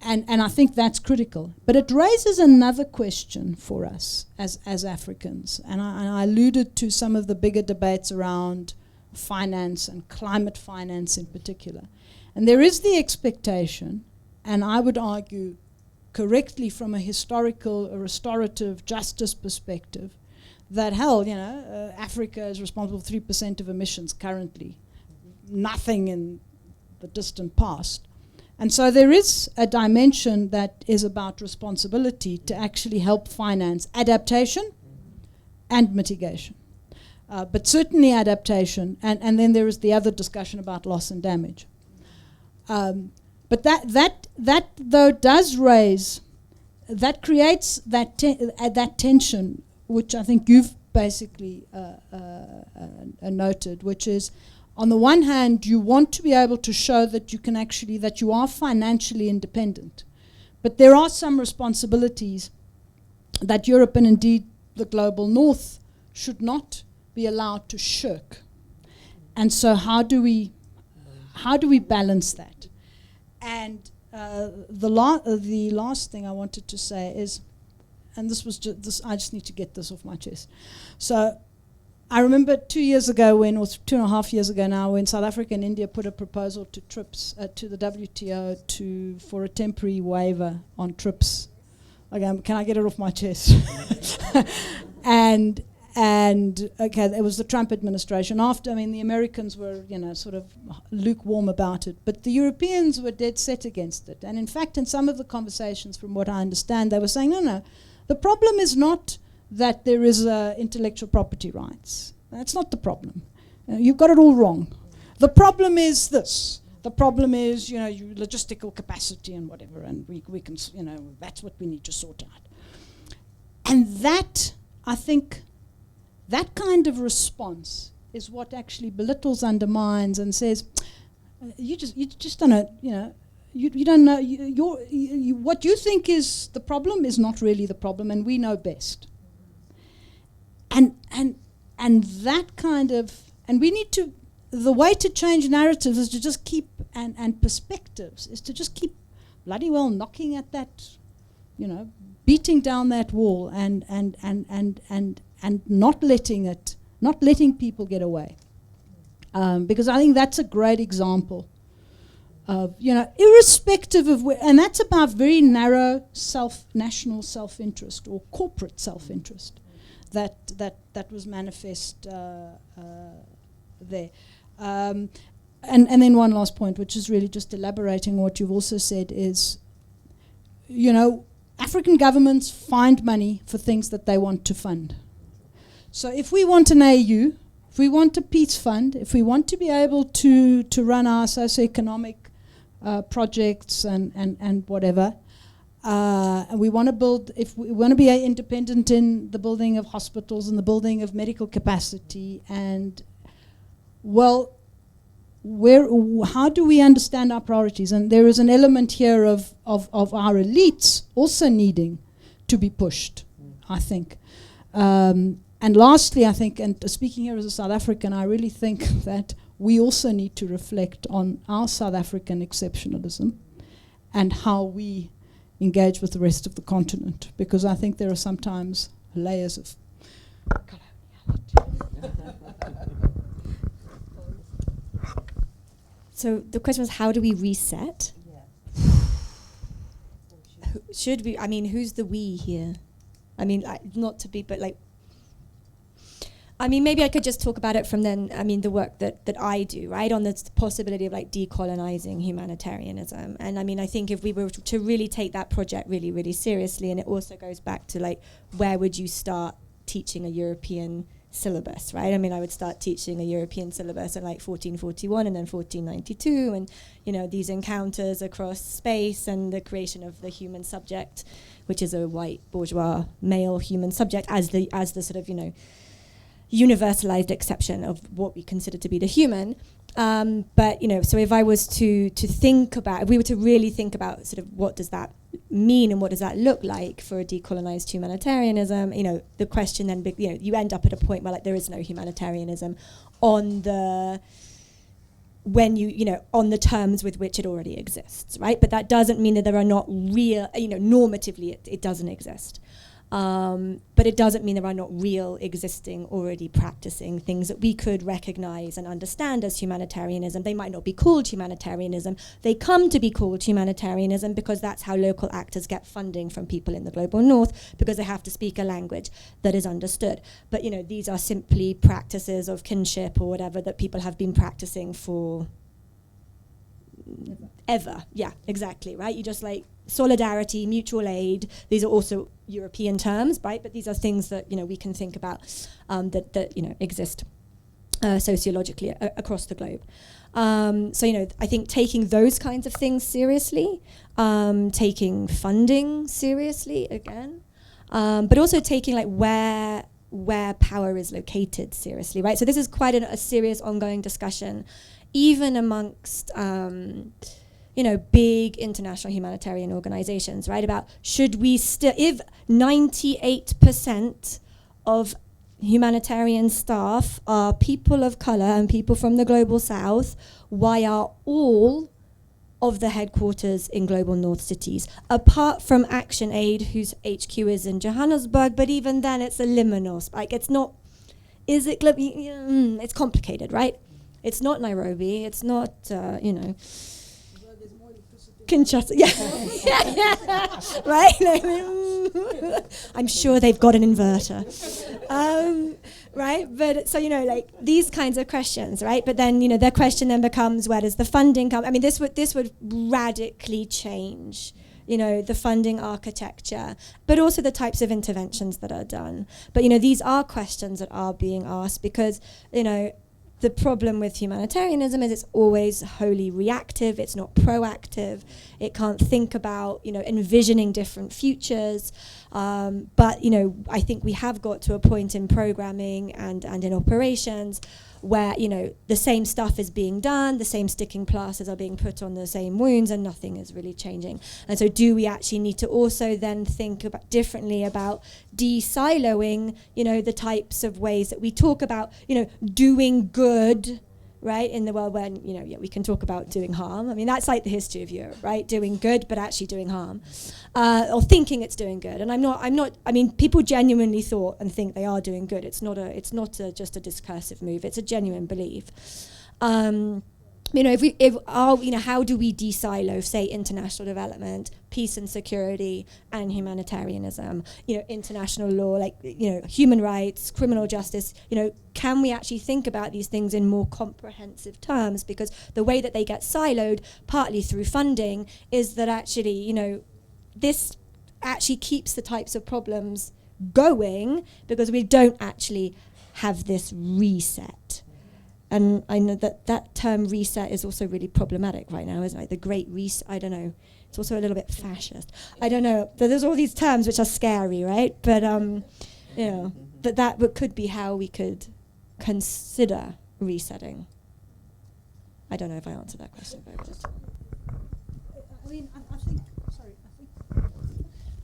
And I think that's critical. But it raises another question for us as Africans. And I alluded to some of the bigger debates around finance and climate finance in particular. And there is the expectation, and I would argue correctly from a historical, a restorative justice perspective, that Africa is responsible for 3% of emissions currently. Nothing in the distant past. And so there is a dimension that is about responsibility to actually help finance adaptation and mitigation. But certainly adaptation, and then there is the other discussion about loss and damage. But that though does raise, that creates that tension, which I think you've basically noted, which is, on the one hand, you want to be able to show that you are financially independent. But there are some responsibilities that Europe and indeed the global north should not be allowed to shirk. And so how do we balance that? And the last thing I wanted to say is, and this was I just need to get this off my chest. So I remember 2 years ago or 2.5 years ago now, when South Africa and India put a proposal to TRIPS, to the WTO for a temporary waiver on TRIPS. Okay, can I get it off my chest? and it was the Trump administration. The Americans were, sort of lukewarm about it, but the Europeans were dead set against it. And in fact, in some of the conversations, from what I understand, they were saying, no, the problem is not that there is intellectual property rights. That's not the problem. You've got it all wrong. The problem is this. The problem is, your logistical capacity and whatever, and we can, that's what we need to sort out. And that, I think, that kind of response is what actually belittles, undermines, and says, you just don't know, you don't know, what you think is the problem is not really the problem, and we know best. And that kind of, and we need to, the way to change narratives is to just keep, and perspectives, is to just keep bloody well knocking at that, beating down that wall and not letting people get away. Because I think that's a great example of, irrespective of where, and that's about very narrow national self-interest or corporate self-interest that was manifest there. And then one last point, which is really just elaborating what you've also said, is, African governments find money for things that they want to fund. So if we want an AU, if we want a peace fund, if we want to be able to run our socioeconomic projects and whatever, and we want to build, if we want to be independent in the building of hospitals and the building of medical capacity, and how do we understand our priorities? And there is an element here of our elites also needing to be pushed, I think. And lastly, I think, and speaking here as a South African, I really think that we also need to reflect on our South African exceptionalism and how we engage with the rest of the continent, because I think there are sometimes layers of So the question was, how do we reset? Should we, who's the we here? Not to be, but maybe I could just talk about it from then, the work that I do, right, on the possibility of decolonizing humanitarianism. And I think if we were to really take that project really, really seriously, and it also goes back to where would you start teaching a European syllabus, right? I would start teaching a European syllabus in 1441 and then 1492, and these encounters across space and the creation of the human subject, which is a white bourgeois male human subject, as the sort of universalized exception of what we consider to be the human. But, you know, so if I was to think about, if we were to really think about sort of what does that mean and what does that look like for a decolonized humanitarianism, you know, the question then, you know, you end up at a point where like there is no humanitarianism on the, when you know, on the terms with which it already exists, right? But that doesn't mean that there are not real, you know, normatively it doesn't exist. But it doesn't mean there are not real existing, already practicing things that we could recognize and understand as humanitarianism. They might not be called humanitarianism. They come to be called humanitarianism because that's how local actors get funding from people in the global north, because they have to speak a language that is understood. But, you know, these are simply practices of kinship or whatever that people have been practicing for ever. Yeah, exactly, right? You just like solidarity, mutual aid. These are also European terms, right? But these are things that, you know, we can think about that you know, exist sociologically across the globe. So, you know, I think taking those kinds of things seriously, taking funding seriously again, but also taking like where power is located seriously, right? So this is quite a serious ongoing discussion, even amongst you know, big international humanitarian organizations, right? About should we still, if 98% of humanitarian staff are people of color and people from the global south, why are all of the headquarters in global north cities, apart from Action Aid, whose HQ is in Johannesburg, but even then it's a liminal, like it's not, is it, it's complicated, right? It's not Nairobi, it's not, you know, Kinshasa, yeah, right? I'm sure they've got an inverter, right? But so, you know, like these kinds of questions, right? But then, you know, the question then becomes, where does the funding come? I mean, this would radically change, you know, the funding architecture, but also the types of interventions that are done. But, you know, these are questions that are being asked because, you know, the problem with humanitarianism is it's always wholly reactive, it's not proactive, it can't think about, you know, envisioning different futures. But, you know, I think we have got to a point in programming and in operations where, you know, the same stuff is being done, the same sticking plasters are being put on the same wounds and nothing is really changing. And so do we actually need to also then think about differently about de-siloing, you know, the types of ways that we talk about, you know, doing good, right, in the world when, you know, yeah, we can talk about doing harm. I mean, that's like the history of Europe, right? Doing good, but actually doing harm, or thinking it's doing good. And I'm not, I mean, people genuinely thought and think they are doing good. It's not just a discursive move. It's a genuine belief. You know, you know, how do we de-silo, say, international development, peace and security, and humanitarianism? You know, international law, like, you know, human rights, criminal justice. You know, can we actually think about these things in more comprehensive terms? Because the way that they get siloed, partly through funding, is that actually, you know, this actually keeps the types of problems going because we don't actually have this reset. And I know that term reset is also really problematic right now, isn't it? Like the Great Reset, I don't know. It's also a little bit fascist. I don't know. There's all these terms which are scary, right? But, you know, that could be how we could consider resetting. I don't know if I answered that question very well. I mean,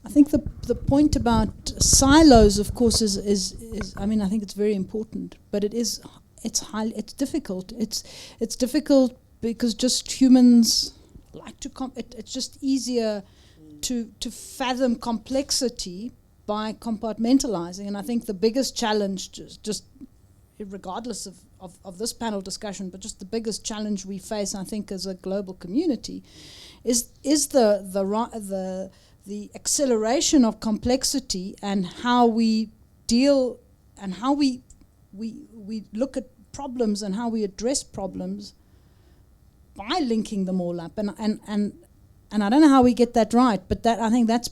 I think the point about silos, of course, is I mean, I think it's very important, but it's difficult. It's difficult because just humans like to it's just easier to fathom complexity by compartmentalizing. And I think the biggest challenge, just regardless of this panel discussion, but just the biggest challenge we face, I think, as a global community, is the acceleration of complexity and how we deal and how we look at problems and how we address problems by linking them all up. And I don't know how we get that right, but that I think that's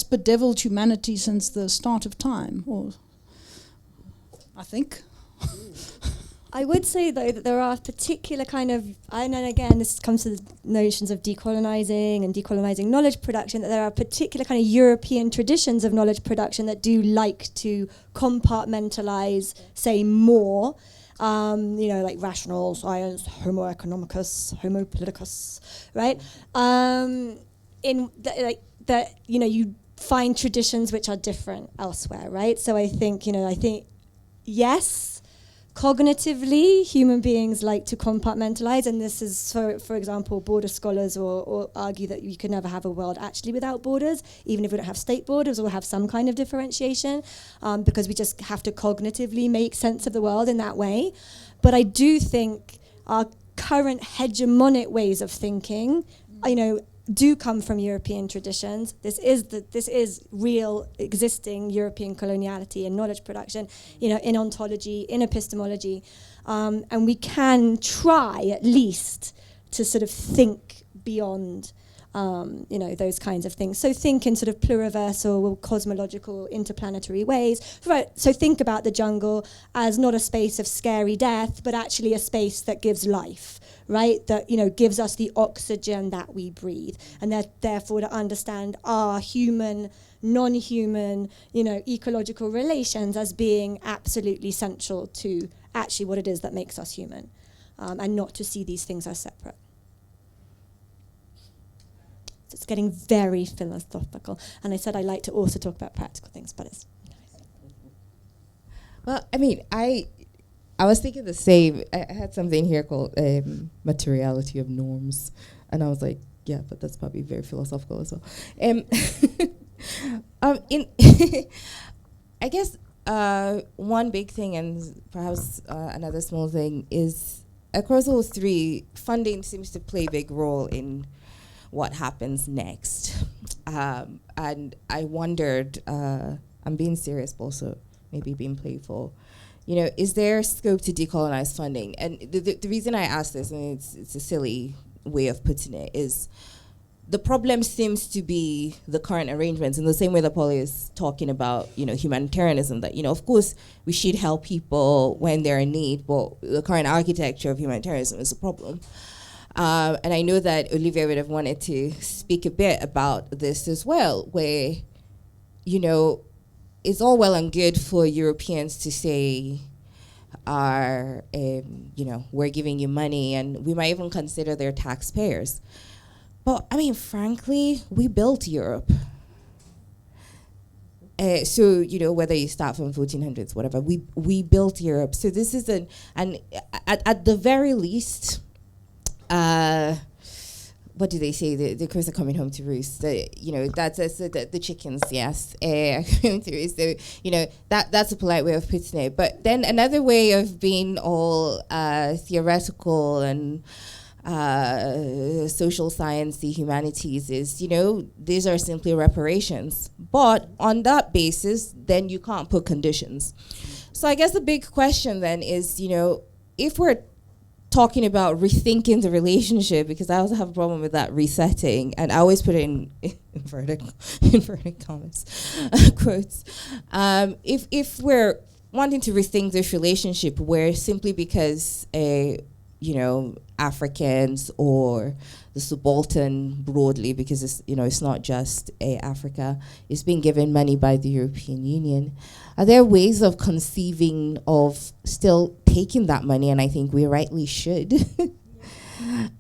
bedeviled humanity since the start of time. Or I think. I would say, though, that there are particular kind of, and then again, this comes to the notions of decolonizing and decolonizing knowledge production, that there are particular kind of European traditions of knowledge production that do like to compartmentalize, say, more, like rational science, homo economicus, homo politicus, right? You find traditions which are different elsewhere, right? So I think, yes, cognitively, human beings like to compartmentalize, and this is, for example, border scholars or argue that you can never have a world actually without borders, even if we don't have state borders or have some kind of differentiation, because we just have to cognitively make sense of the world in that way. But I do think our current hegemonic ways of thinking, do come from European traditions. This is real existing European coloniality and knowledge production, in ontology, in epistemology, and we can try at least to sort of think beyond, those kinds of things. So think in sort of pluriversal, cosmological, interplanetary ways. Right. So think about the jungle as not a space of scary death, but actually a space that gives life. Right, that gives us the oxygen that we breathe, and that therefore to understand our human, non-human, ecological relations as being absolutely central to actually what it is that makes us human, and not to see these things as separate. So it's getting very philosophical, and I said I like to also talk about practical things, but it's nice. Well, I was thinking the same. I had something here called materiality of norms. And I was like, yeah, but that's probably very philosophical as well. I guess one big thing and perhaps another small thing is across all three, funding seems to play a big role in what happens next. And I wondered, I'm being serious, but also maybe being playful, is there scope to decolonize funding? And the reason I ask this, and it's a silly way of putting it, is the problem seems to be the current arrangements in the same way that Polly is talking about, humanitarianism, that, of course, we should help people when they're in need, but the current architecture of humanitarianism is a problem. And I know that Olivia would have wanted to speak a bit about this as well, where, it's all well and good for Europeans to say, we're giving you money, and we might even consider their taxpayers. But, frankly, we built Europe. So, whether you start from 1400s, whatever, we built Europe. So this is at the very least, what do they say? The crows are coming home to roost. The chickens, yes, are coming to roost. So, that's a polite way of putting it. But then another way of being all theoretical and social science, the humanities is, these are simply reparations. But on that basis, then you can't put conditions. So I guess the big question then is, if we're talking about rethinking the relationship, because I also have a problem with that resetting, and I always put it in inverted commas, quotes. If we're wanting to rethink this relationship, where simply because Africans or the subaltern broadly, because it's not just Africa, is being given money by the European Union, are there ways of conceiving of still taking that money, and I think we rightly should,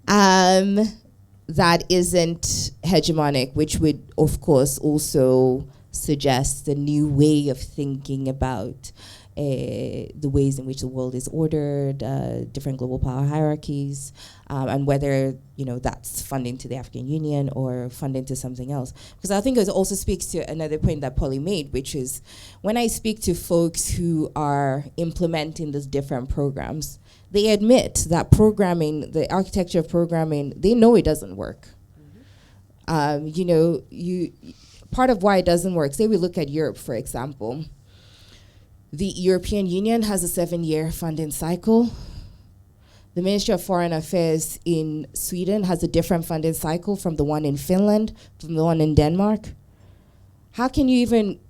that isn't hegemonic, which would of course also suggest a new way of thinking about the ways in which the world is ordered, different global power hierarchies, and whether that's funding to the African Union or funding to something else. Because I think it also speaks to another point that Polly made, which is when I speak to folks who are implementing these different programs, they admit that programming, the architecture of programming, they know it doesn't work. Part of why it doesn't work, say we look at Europe, for example. The European Union has a 7-year funding cycle. The Ministry of Foreign Affairs in Sweden has a different funding cycle from the one in Finland, from the one in Denmark. How can you even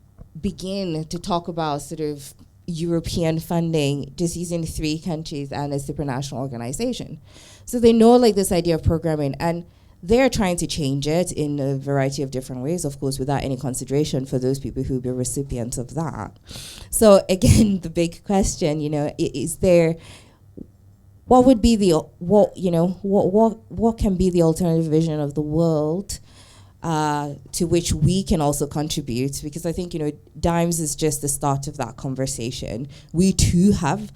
begin to talk about sort of European funding just using 3 countries and a supranational organization. So they know like this idea of programming, and they're trying to change it in a variety of different ways, of course, without any consideration for those people who will be recipients of that. So again, the big question, is there, what would be the, what can be the alternative vision of the world to which we can also contribute? Because I think, DIMES is just the start of that conversation. We too have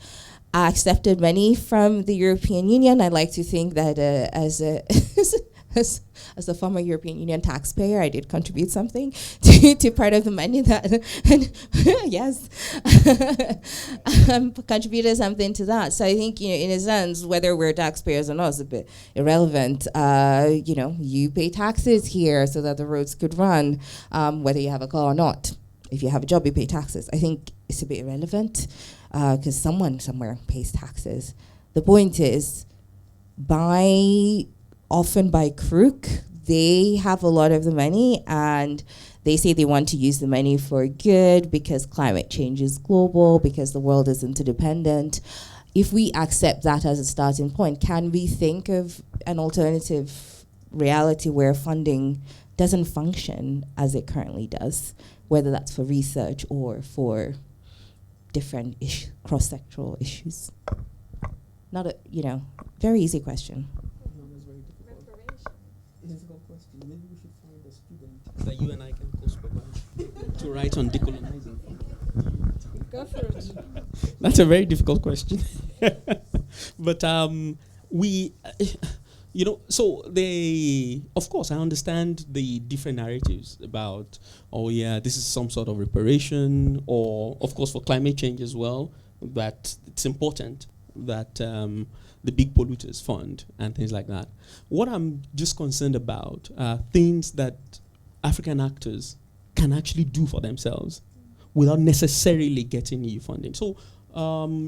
accepted money from the European Union. I like to think that as a former European Union taxpayer, I did contribute something to part of the money that, yes, contributed something to that. So I think, in a sense, whether we're taxpayers or not is a bit irrelevant. You pay taxes here so that the roads could run, whether you have a car or not. If you have a job, you pay taxes. I think it's a bit irrelevant because someone somewhere pays taxes. The point is, often by crook, they have a lot of the money and they say they want to use the money for good because climate change is global, because the world is interdependent. If we accept that as a starting point, can we think of an alternative reality where funding doesn't function as it currently does, whether that's for research or for different cross-sectoral issues? Not a, very easy question. Maybe we should find a student that you and I can co-supervise to write on decolonizing. Go for it. That's a very difficult question. But so of course, I understand the different narratives about, this is some sort of reparation, or of course for climate change as well, that it's important that the big polluters fund and things like that. What I'm just concerned about are things that African actors can actually do for themselves without necessarily getting EU funding. So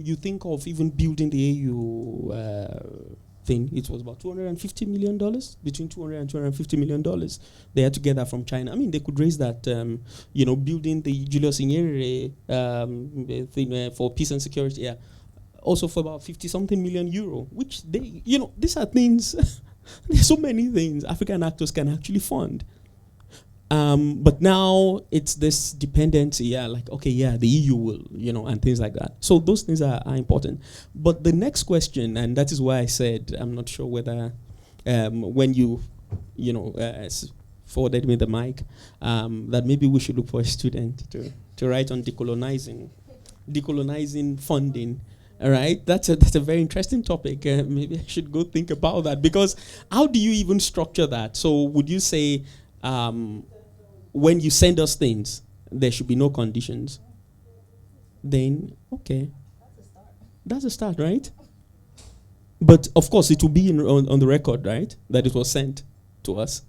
you think of even building the AU thing. It was about $250 million, between $200 and $250 million they had to get that from China. I mean, they could raise that, building the Julius Nyerere thing for peace and security, also for about 50-something million euro, which they, these are things, there's so many things African actors can actually fund. But now it's this dependency, the EU will, and things like that. So those things are important. But the next question, and that is why I said, I'm not sure whether when you, forwarded me the mic, that maybe we should look for a student to write on decolonizing funding. All right, that's a very interesting topic. Maybe I should go think about that, because how do you even structure that? So would you say when you send us things, there should be no conditions? Then, okay. That's a start, right? But of course, it will be on the record, right? That it was sent to us.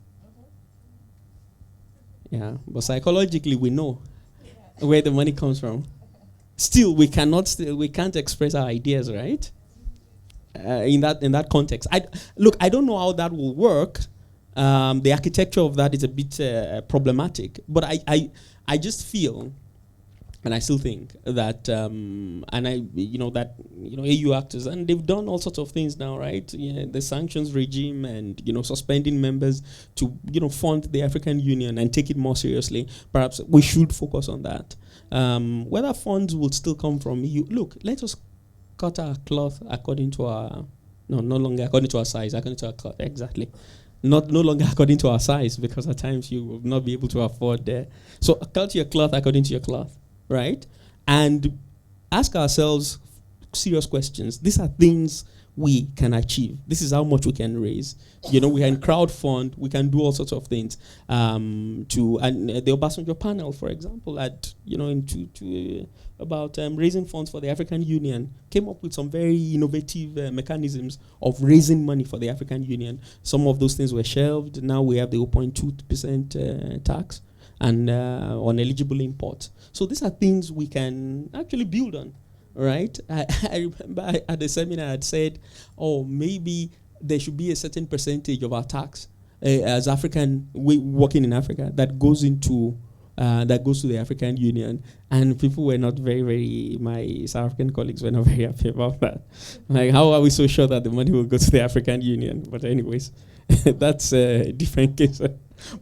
Yeah, but psychologically, we know where the money comes from. Still, we can't express our ideas, right? In that context. I don't know how that will work. The architecture of that is a bit problematic, but I just feel, and I still think that, AU actors, and they've done all sorts of things now, right? Yeah, the sanctions regime and suspending members to fund the African Union and take it more seriously. Perhaps we should focus on that. Whether funds will still come from EU. Look, let us cut our cloth according to our, no longer according to our size, according to our cloth, exactly. No longer according to our size, because at times you will not be able to afford that. So cut your cloth according to your cloth, right? And ask ourselves serious questions. These are things we can achieve. This is how much we can raise. We can crowdfund. We can do all sorts of things. And the Obasanjo panel, for example, about raising funds for the African Union, came up with some very innovative mechanisms of raising money for the African Union. Some of those things were shelved. Now we have the 0.2% tax and on eligible imports. So these are things we can actually build on. Right? I remember at the seminar I had said, maybe there should be a certain percentage of our tax as African, working in Africa, that goes into that goes to the African Union, and people were not my South African colleagues were not very happy about that. Like, how are we so sure that the money will go to the African Union? But anyways, that's a different case.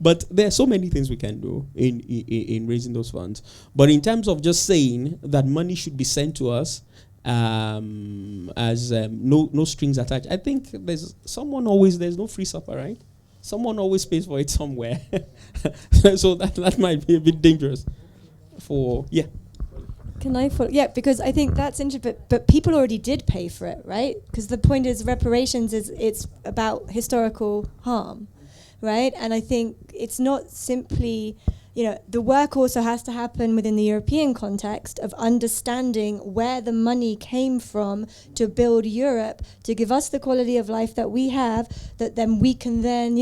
But there are so many things we can do in raising those funds. But in terms of just saying that money should be sent to us as no strings attached, I think there's no free supper, right? Someone always pays for it somewhere. So that might be a bit dangerous. Can I follow? Yeah, because I think that's interesting. But people already did pay for it, right? Because the point is, reparations it's about historical harm, right? And I think it's not simply, the work also has to happen within the European context of understanding where the money came from to build Europe, to give us the quality of life that we have, that then we can then,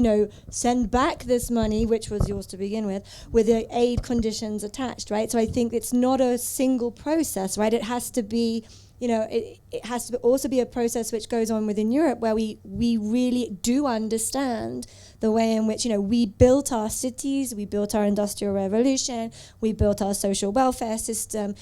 send back this money, which was yours to begin with the aid conditions attached, right? So I think it's not a single process, right? It has to be, it has to also be a process which goes on within Europe where we really do understand the way in which, we built our cities, we built our industrial revolution, we built our social welfare system,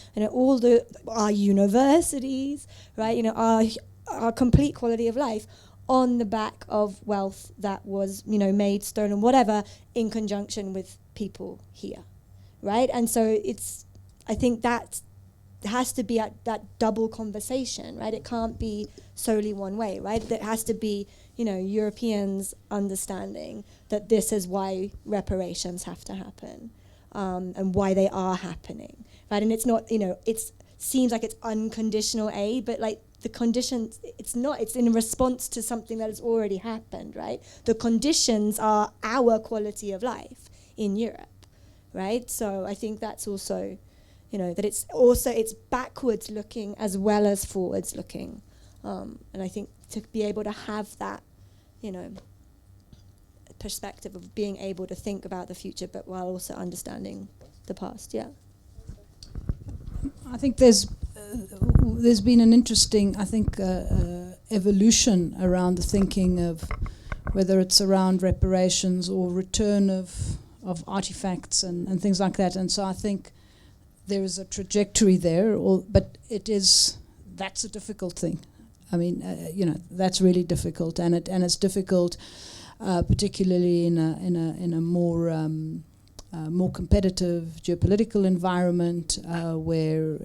our universities, right? Our complete quality of life on the back of wealth that was, made, stolen, whatever, in conjunction with people here, right? And so I think that has to be that double conversation, right? It can't be solely one way, right? There has to be, Europeans understanding that this is why reparations have to happen, and why they are happening, right? And it's not, it seems like it's unconditional aid, but like the conditions, it's not. It's in response to something that has already happened, right? The conditions are our quality of life in Europe, right? So I think that's also, that it's backwards looking as well as forwards looking. And I think to be able to have that, perspective of being able to think about the future, but while also understanding the past, yeah. I think there's been an interesting, evolution around the thinking of whether it's around reparations or return of artifacts and things like that. And so I think there is a trajectory there, but that's a difficult thing. I mean, that's really difficult, and it's difficult, particularly in a more competitive geopolitical environment where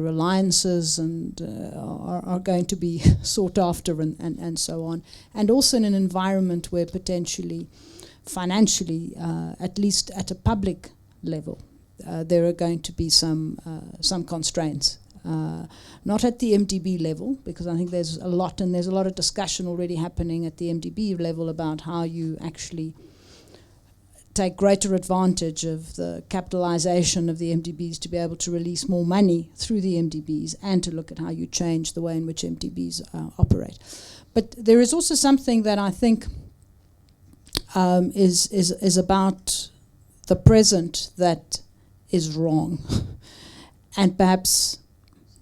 alliances are going to be sought after and so on, and also in an environment where potentially, financially, at least at a public level, there are going to be some constraints. Not at the MDB level, because I think there's a lot of discussion already happening at the MDB level about how you actually take greater advantage of the capitalization of the MDBs to be able to release more money through the MDBs, and to look at how you change the way in which MDBs operate. But there is also something that I think is about the present that is wrong, and perhaps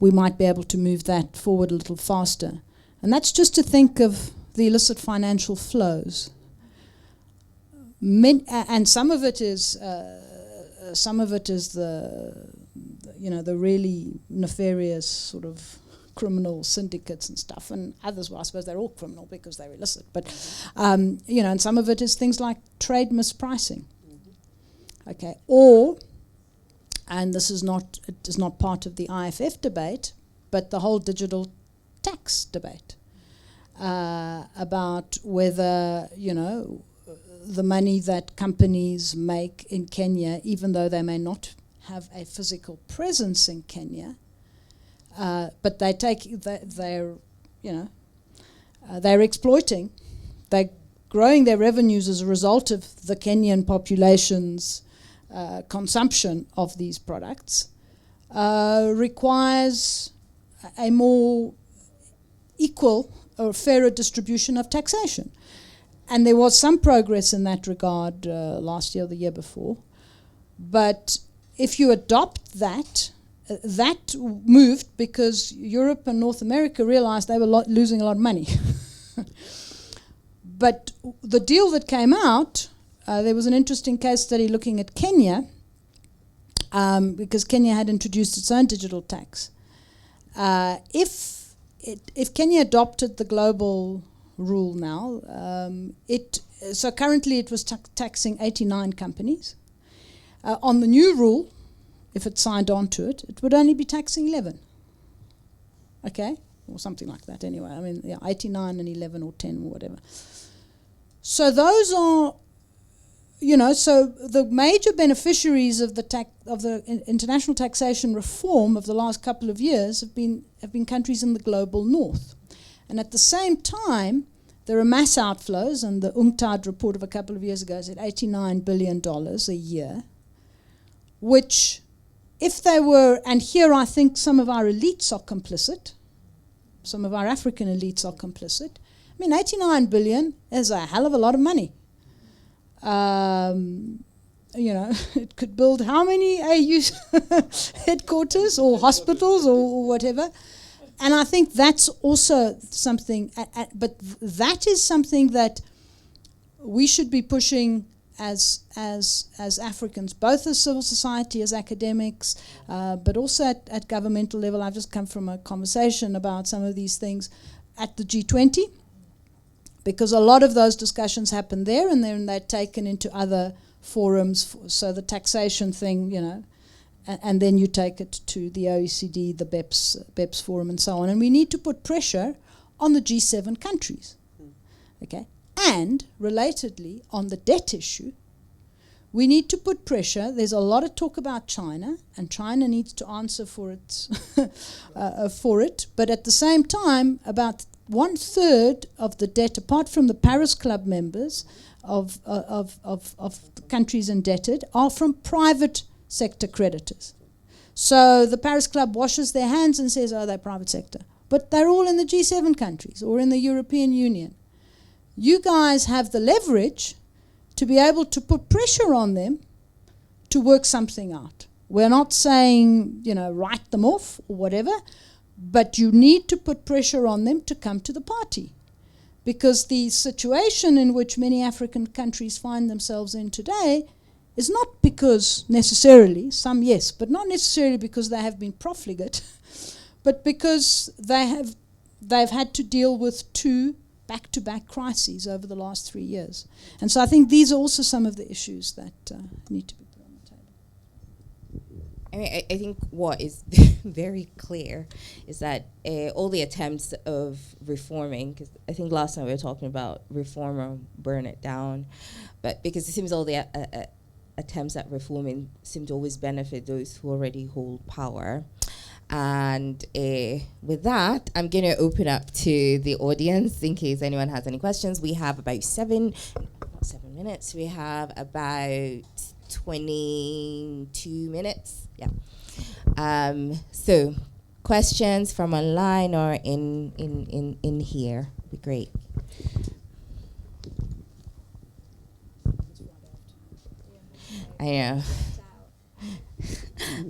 we might be able to move that forward a little faster. And that's just to think of the illicit financial flows. And some of it is the really nefarious sort of criminal syndicates and stuff, and others, well, I suppose they're all criminal because they're illicit. But and some of it is things like trade mispricing. Okay, and this is not part of the IFF debate, but the whole digital tax debate about whether the money that companies make in Kenya, even though they may not have a physical presence in Kenya, but they're exploiting, they're growing their revenues as a result of the Kenyan population's consumption of these products, requires a more equal or fairer distribution of taxation. And there was some progress in that regard last year or the year before. But if you adopt that, that moved because Europe and North America realized they were losing a lot of money. But the deal that came out, there was an interesting case study looking at Kenya, because Kenya had introduced its own digital tax. If Kenya adopted the global rule now, so currently it was taxing 89 companies. On the new rule, if it signed on to it, it would only be taxing 11. Okay? Or something like that anyway. I mean, 89 and 11 or 10 or whatever. So those are, so the major beneficiaries of the international taxation reform of the last couple of years have been countries in the global north. And at the same time, there are mass outflows, and the UNCTAD report of a couple of years ago is at $89 billion a year, which, if they were, and here I think some of our elites are complicit, some of our African elites are complicit. I mean, 89 billion is a hell of a lot of money. It could build how many AU headquarters or hospitals or whatever. And I think that's also something, but that is something that we should be pushing as Africans, both as civil society, as academics, but also at governmental level. I've just come from a conversation about some of these things at the G20, because a lot of those discussions happen there, and then they're taken into other forums. So the taxation thing, and then you take it to the OECD, the BEPS forum, and so on. And we need to put pressure on the G7 countries, okay? And, relatedly, on the debt issue, we need to put pressure. There's a lot of talk about China, and China needs to answer for it, But at the same time, about 1/3 of the debt, apart from the Paris Club members of the countries indebted, are from private sector creditors. So the Paris Club washes their hands and says, they're private sector. But they're all in the G7 countries or in the European Union. You guys have the leverage to be able to put pressure on them to work something out. We're not saying, write them off or whatever, but you need to put pressure on them to come to the party. Because the situation in which many African countries find themselves in today is not because necessarily, some yes, but not necessarily because they have been profligate, but because they've had to deal with two back-to-back crises over the last 3 years. And so I think these are also some of the issues that need to be put on the table. I mean, I think what is very clear is that all the attempts of reforming, because I think last time we were talking about reform or burn it down, but because it seems all the attempts at reforming seem to always benefit those who already hold power. And with that, I'm going to open up to the audience in case anyone has any questions. We have about 7 minutes. We have about 22 minutes. Yeah. So questions from online or in here would be great. I know.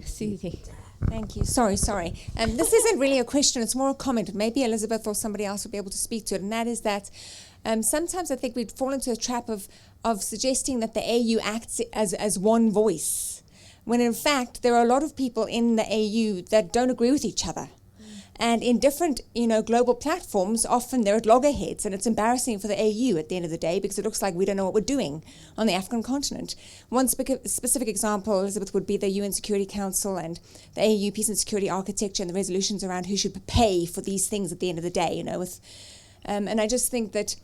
Susie. Thank you. Sorry. This isn't really a question, it's more a comment. Maybe Elizabeth or somebody else will be able to speak to it. And that is that sometimes I think we'd fall into a trap of suggesting that the AU acts as one voice, when in fact there are a lot of people in the AU that don't agree with each other. And in different, global platforms, often they're at loggerheads, and it's embarrassing for the AU at the end of the day because it looks like we don't know what we're doing on the African continent. One specific example, Elizabeth, would be the UN Security Council and the AU Peace and Security Architecture and the resolutions around who should pay for these things at the end of the day, and I just think that,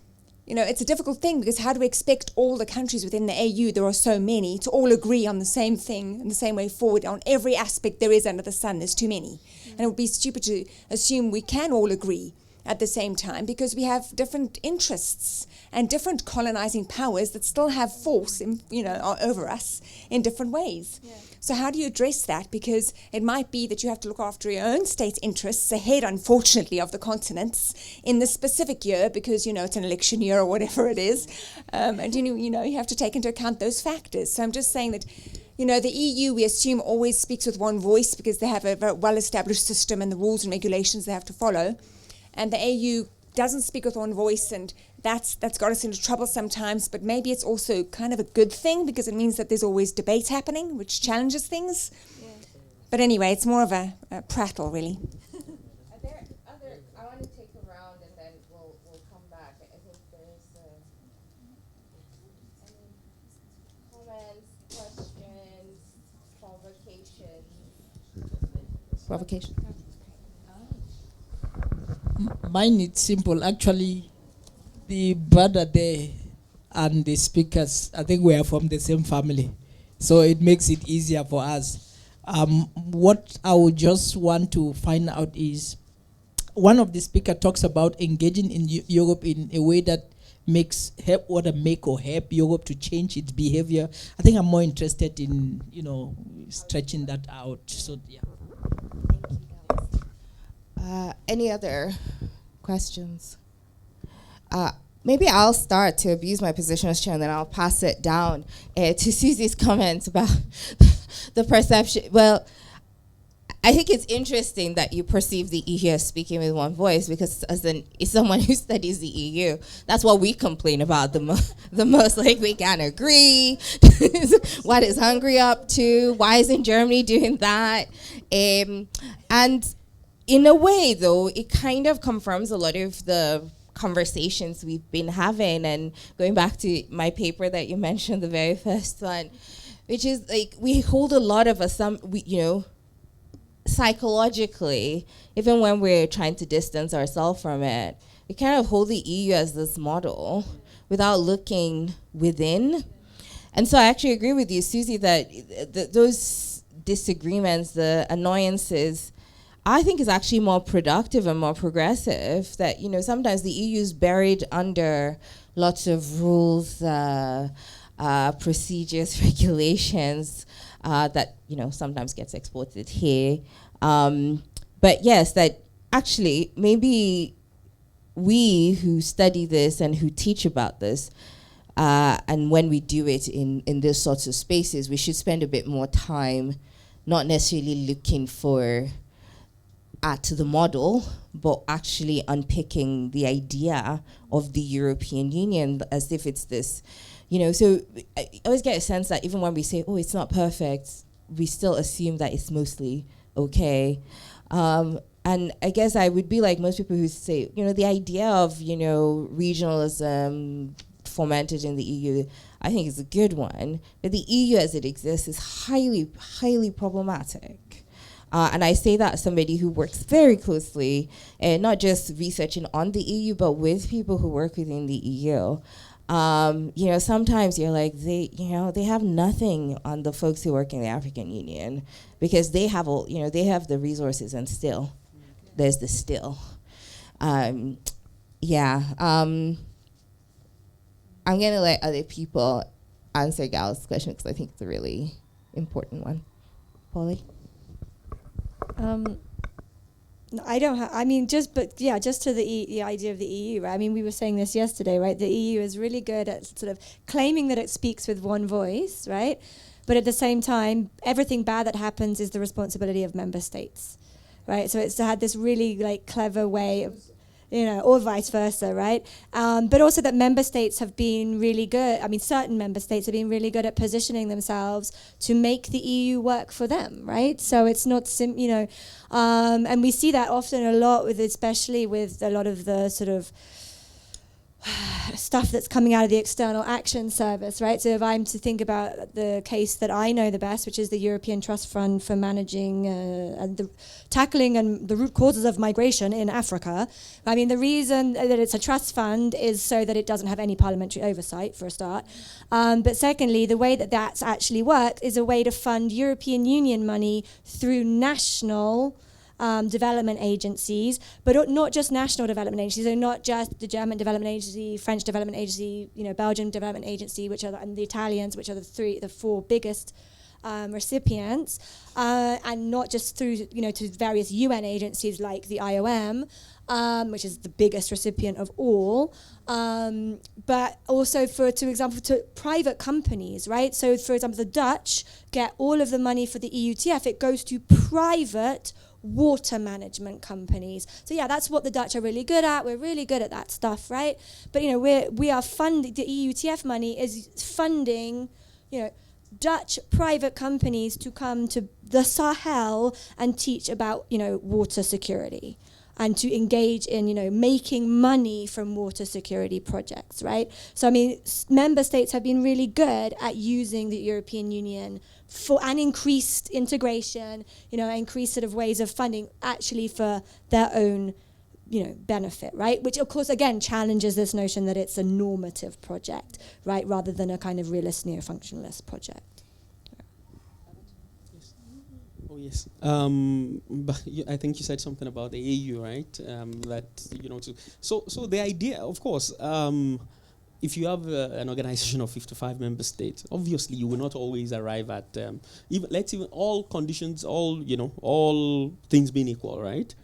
it's a difficult thing because how do we expect all the countries within the AU, there are so many, to all agree on the same thing and the same way forward on every aspect there is under the sun? There's too many. And it would be stupid to assume we can all agree at the same time because we have different interests and different colonizing powers that still have force over us in different ways. Yeah. So how do you address that? Because it might be that you have to look after your own state's interests ahead, unfortunately, of the continents in this specific year because, it's an election year or whatever it is. And, you have to take into account those factors. So I'm just saying that, the EU, we assume, always speaks with one voice because they have a very well-established system and the rules and regulations they have to follow. And the AU doesn't speak with one voice, and that's got us into trouble sometimes, but maybe it's also kind of a good thing because it means that there's always debate happening, which challenges things. Yeah. But anyway, it's more of a prattle, really. Are there other? I want to take a round and then we'll come back. I think there's any comments, questions, provocation. Mine is simple. Actually, the brother there and the speakers, I think we are from the same family. So it makes it easier for us. What I would just want to find out is, one of the speakers talks about engaging in Europe in a way that help Europe to change its behavior. I think I'm more interested in, stretching that out. So, yeah. Any other questions? Maybe I'll start to abuse my position as chair, and then I'll pass it down to Susie's comments about the perception. Well, I think it's interesting that you perceive the EU as speaking with one voice, because as someone who studies the EU, that's what we complain about the most. Like, we can't agree. What is Hungary up to? Why isn't Germany doing that? And in a way, though, it kind of confirms a lot of the conversations we've been having. And going back to my paper that you mentioned, the very first one, which is like, we hold a lot of psychologically, even when we're trying to distance ourselves from it, we kind of hold the EU as this model without looking within. And so I actually agree with you, Susie, that those disagreements, the annoyances, I think is actually more productive and more progressive. That, sometimes the EU is buried under lots of rules, procedures, regulations that, sometimes gets exported here. But yes, that actually maybe we who study this and who teach about this, and when we do it in these sorts of spaces, we should spend a bit more time not necessarily looking at the model, but actually unpicking the idea of the European Union as if it's this, so I always get a sense that even when we say, oh, it's not perfect, we still assume that it's mostly okay. And I guess I would be like most people who say, the idea of, regionalism fomented in the EU, I think is a good one. But the EU as it exists is highly, highly problematic. And I say that as somebody who works very closely, not just researching on the EU, but with people who work within the EU. Sometimes you're like, they have nothing on the folks who work in the African Union, because they have they have the resources, and still, there's the still. I'm gonna let other people answer Gal's question, because I think it's a really important one. Polly? I don't just to the idea of the EU, right? I mean, we were saying this yesterday, right? The EU is really good at sort of claiming that it speaks with one voice, right? But at the same time, everything bad that happens is the responsibility of member states, right? So it's had this really clever way of, or vice versa, right? But also that member states have been really good. I mean, certain member states have been really good at positioning themselves to make the EU work for them, right? So it's not and we see that often a lot especially with a lot of the sort of stuff that's coming out of the External Action Service, right? So if I'm to think about the case that I know the best, which is the European Trust Fund for managing and tackling the root causes of migration in Africa, I mean, the reason that it's a trust fund is so that it doesn't have any parliamentary oversight, for a start. But secondly, the way that that's actually worked is a way to fund European Union money through national development agencies, but not just national development agencies, so not just the German Development Agency, French Development Agency, Belgian Development Agency, and the Italians, which are the four biggest recipients, and not just through, to various UN agencies like the IOM, which is the biggest recipient of all, but also for example, to private companies, right? So, for example, the Dutch get all of the money for the EUTF. It goes to private water management companies. So yeah, that's what the Dutch are really good at. We're really good at that stuff, right? But we are funding, the EUTF money is funding, Dutch private companies to come to the Sahel and teach about, water security, and to engage in, making money from water security projects, right? So, member states have been really good at using the European Union for an increased integration, increased sort of ways of funding actually for their own, benefit, right? Which, of course, again, challenges this notion that it's a normative project, right, rather than a kind of realist neo-functionalist project. Oh yes, but I think you said something about the AU, right? So the idea, of course, if you have an organization of 55 member states, obviously you will not always arrive at even all conditions, all things being equal, right?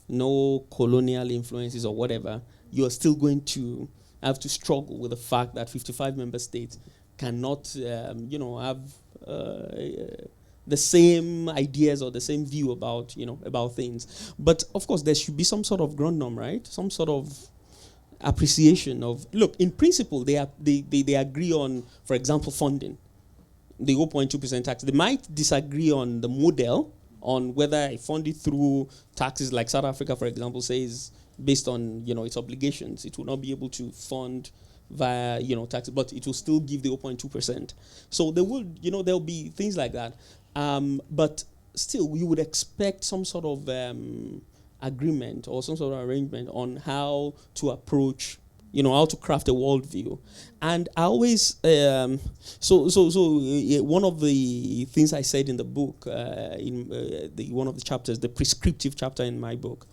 No colonial influences or whatever. You are still going to have to struggle with the fact that 55 member states cannot, have the same ideas or the same view about things. But of course, there should be some sort of grundnorm, right? Some sort of appreciation of, look, in principle, they agree on, for example, funding, the 0.2% tax. They might disagree on the model, on whether I fund it through taxes, like South Africa, for example, says based on its obligations, it will not be able to fund via taxes, but it will still give the 0.2%. So there'll be things like that. But still, we would expect some sort of agreement or some sort of arrangement on how to approach, how to craft a worldview. And I always, one of the things I said in the book, in one of the chapters, the prescriptive chapter in my book,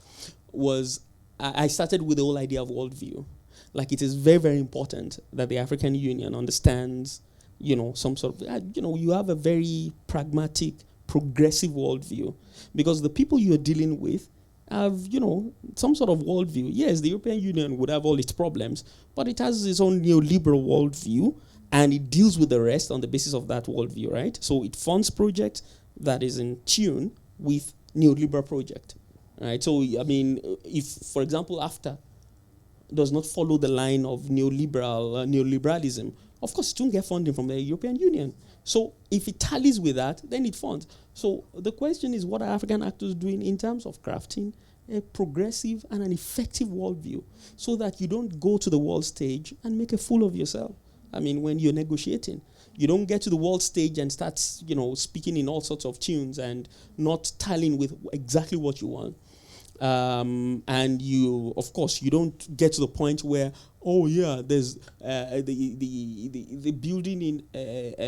was I started with the whole idea of worldview. Like, it is very, very important that the African Union understands, some sort of, you have a very pragmatic, progressive worldview, because the people you're dealing with have, some sort of worldview. Yes, the European Union would have all its problems, but it has its own neoliberal worldview, and it deals with the rest on the basis of that worldview, right? So it funds projects that is in tune with neoliberal project, right? So, if, for example, AFTA does not follow the line of neoliberalism, of course, it won't get funding from the European Union. So if it tallies with that, then it funds. So the question is, what are African actors doing in terms of crafting a progressive and an effective worldview, so that you don't go to the world stage and make a fool of yourself? When you're negotiating, you don't get to the world stage and start, speaking in all sorts of tunes and not tallying with exactly what you want. And you, of course, you don't get to the point where, oh yeah, there's the building in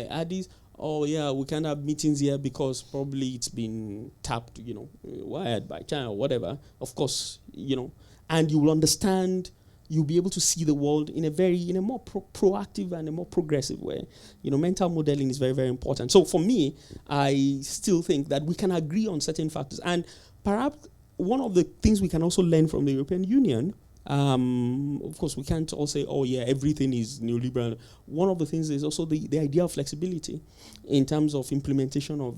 Addis. Oh yeah, we can't have meetings here because probably it's been tapped, wired by China or whatever. Of course, and you will understand. You'll be able to see the world in a more proactive and a more progressive way. Mental modeling is very, very important. So for me, I still think that we can agree on certain factors, and perhaps one of the things we can also learn from the European Union, of course, we can't all say, oh yeah, everything is neoliberal. One of the things is also the idea of flexibility in terms of implementation of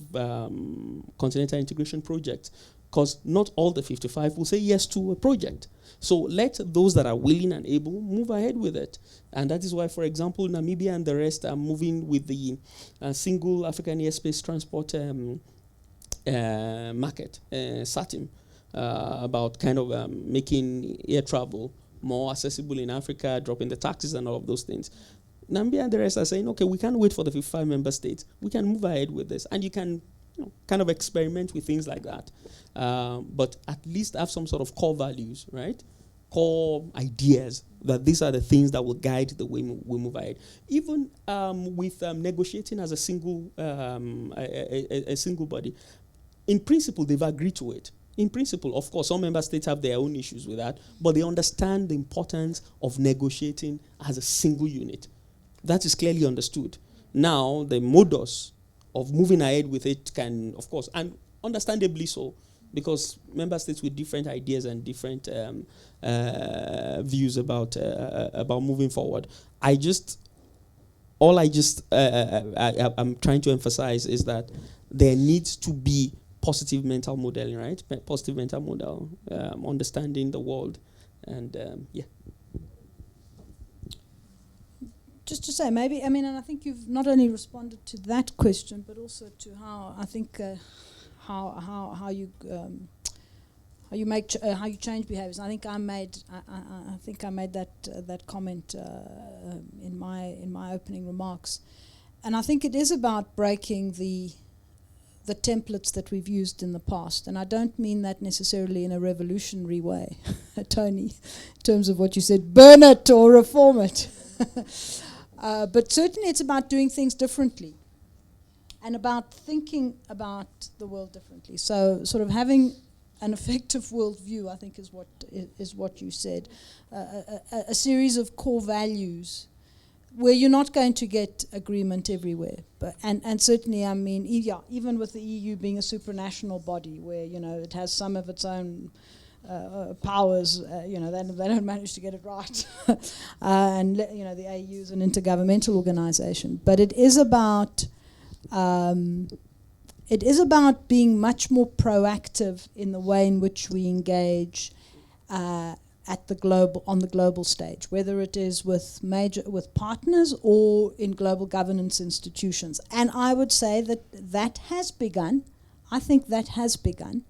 continental integration projects, because not all the 55 will say yes to a project. So let those that are willing and able move ahead with it. And that is why, for example, Namibia and the rest are moving with the single African airspace transport market, SATIM. About kind of making air travel more accessible in Africa, dropping the taxes and all of those things. Namibia and the rest are saying, okay, we can't wait for the 55 member states. We can move ahead with this. And you can kind of experiment with things like that. But at least have some sort of core values, right? Core ideas that these are the things that will guide the way we move ahead. Even with negotiating as a single body, in principle, they've agreed to it. In principle, of course, some member states have their own issues with that, but they understand the importance of negotiating as a single unit. That is clearly understood. Now, the modus moving ahead with it can, of course, and understandably so, because member states with different ideas and different views about moving forward. I'm trying to emphasize is that there needs to be positive mental modeling, right? Positive mental model, understanding the world, and yeah. Just to say, maybe, I mean, and I think you've not only responded to that question, but also to how I think how you change behaviours. I think I made that comment in my opening remarks, and I think it is about breaking the templates that we've used in the past. And I don't mean that necessarily in a revolutionary way, Toni, in terms of what you said, burn it or reform it. But certainly it's about doing things differently and about thinking about the world differently. So sort of having an effective worldview, I think, is what you said. A series of core values where you're not going to get agreement everywhere. But and certainly, I mean, even with the EU being a supranational body where, it has some of its own powers, they don't manage to get it right. And, the AU is an intergovernmental organization. But it is about being much more proactive in the way in which we engage on the global stage, whether it is with partners or in global governance institutions. And I would say that has begun. I think that has begun.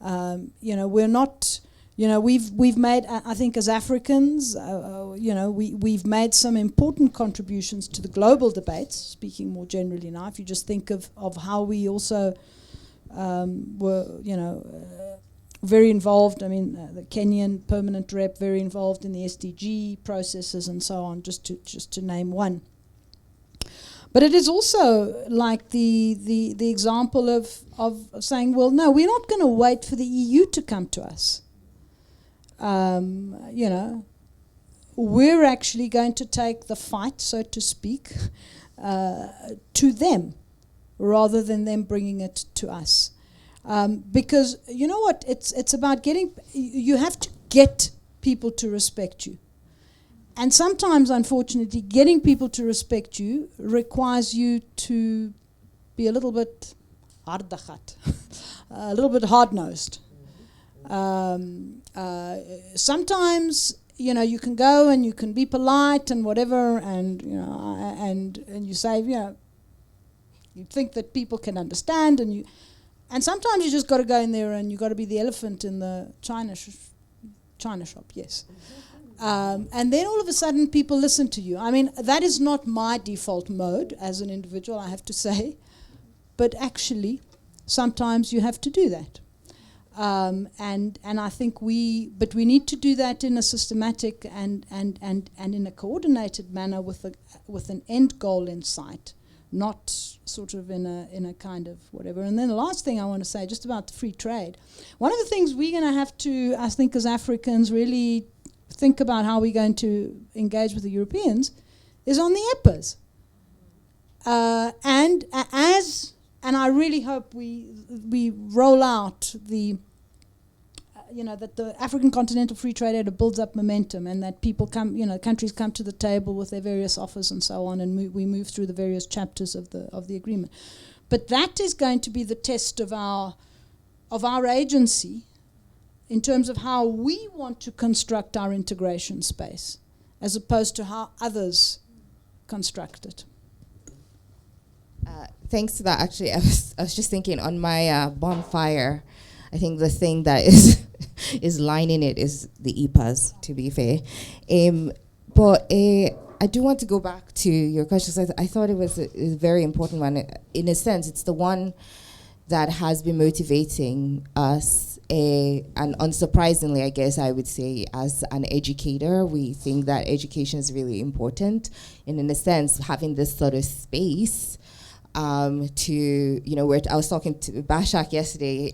We're not. We've made. I think as Africans, we've made some important contributions to the global debates. Speaking more generally now, if you just think of how we also were, very involved. I mean, the Kenyan permanent rep, very involved in the SDG processes and so on, just to name one. But it is also like the example of saying, well, no, we're not going to wait for the EU to come to us. We're actually going to take the fight, so to speak, to them, rather than them bringing it to us. Because you know what, it's about you have to get people to respect you. And sometimes, unfortunately, getting people to respect you requires you to be a little bit hardachat, a little bit hard-nosed. Sometimes, you can go and you can be polite and whatever, and and you say, you think that people can understand, and sometimes you just got to go in there and you got to be the elephant in the China shop, yes. And then all of a sudden people listen to you. I mean, that is not my default mode as an individual, I have to say. But actually, sometimes you have to do that. And I think we need to do that in a systematic and in a coordinated manner with an end goal in sight, not sort of in a kind of whatever. And then the last thing I want to say, just about the free trade. One of the things we're going to have to, I think, as Africans, really think about how we're going to engage with the Europeans is on the EPAs. And I really hope we roll out that the African Continental Free Trade Area builds up momentum, and that people come, countries come to the table with their various offers and so on, and we move through the various chapters of the agreement. But that is going to be the test of our agency in terms of how we want to construct our integration space, as opposed to how others construct it. Thanks to that, actually, I was just thinking on my bonfire, I think the thing that is lining it is the EPAs, to be fair. But I do want to go back to your question. I thought it was a very important one. In a sense, it's the one that has been motivating us, and unsurprisingly, I guess I would say, as an educator, we think that education is really important. And in a sense, having this sort of space to, where I was talking to Bashak yesterday,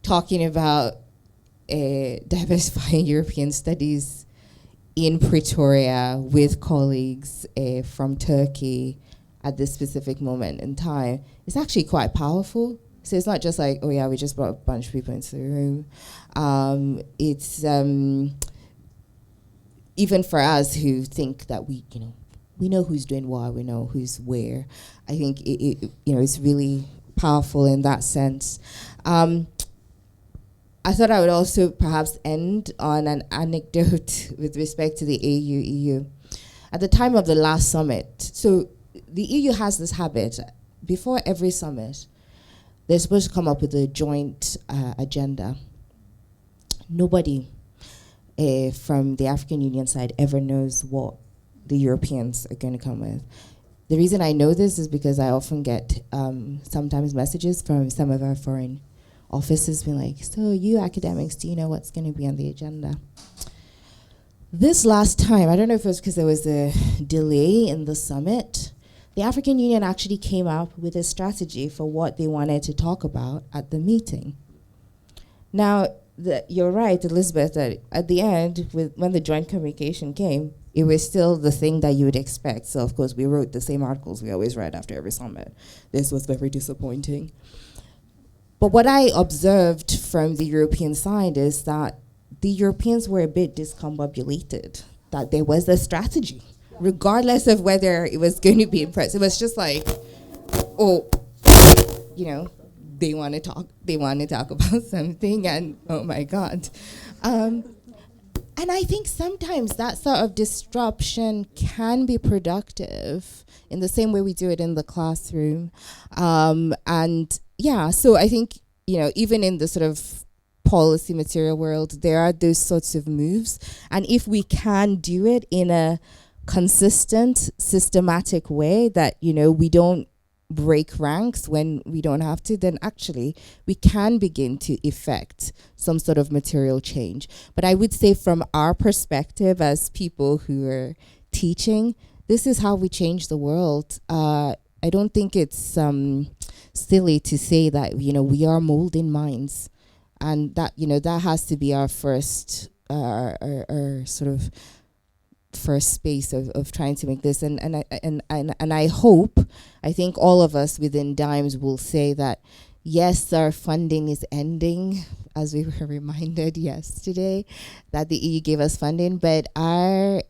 talking about diversifying European studies in Pretoria with colleagues from Turkey at this specific moment in time is actually quite powerful. So it's not just like, oh yeah, we just brought a bunch of people into the room. It's even for us who think that we know who's doing what, we know who's where. I think it's really powerful in that sense. I thought I would also perhaps end on an anecdote with respect to the AU-EU. At the time of the last summit, so the EU has this habit, before every summit, they're supposed to come up with a joint agenda. Nobody from the African Union side ever knows what the Europeans are going to come with. The reason I know this is because I often get sometimes messages from some of our foreign offices being like, so you academics, do you know what's going to be on the agenda? This last time, I don't know if it was because there was a delay in the summit, the African Union actually came up with a strategy for what they wanted to talk about at the meeting. Now, you're right, Elizabeth, that at the end, when the joint communication came, it was still the thing that you would expect. So, of course, we wrote the same articles we always write after every summit. This was very disappointing. But what I observed from the European side is that the Europeans were a bit discombobulated, that there was a strategy, regardless of whether it was going to be impressive. It was just like, oh, they want to talk about something, and oh my God. And I think sometimes that sort of disruption can be productive in the same way we do it in the classroom. So I think, even in the sort of policy material world, there are those sorts of moves. And if we can do it in a consistent, systematic way that, we don't break ranks when we don't have to, then actually we can begin to effect some sort of material change. But I would say from our perspective as people who are teaching, this is how we change the world. I don't think it's silly to say that, we are molding minds, and that, that has to be our first, our sort of first space of trying to make this. And I think all of us within Dimes will say that, yes, our funding is ending, as we were reminded yesterday, that the EU gave us funding, but our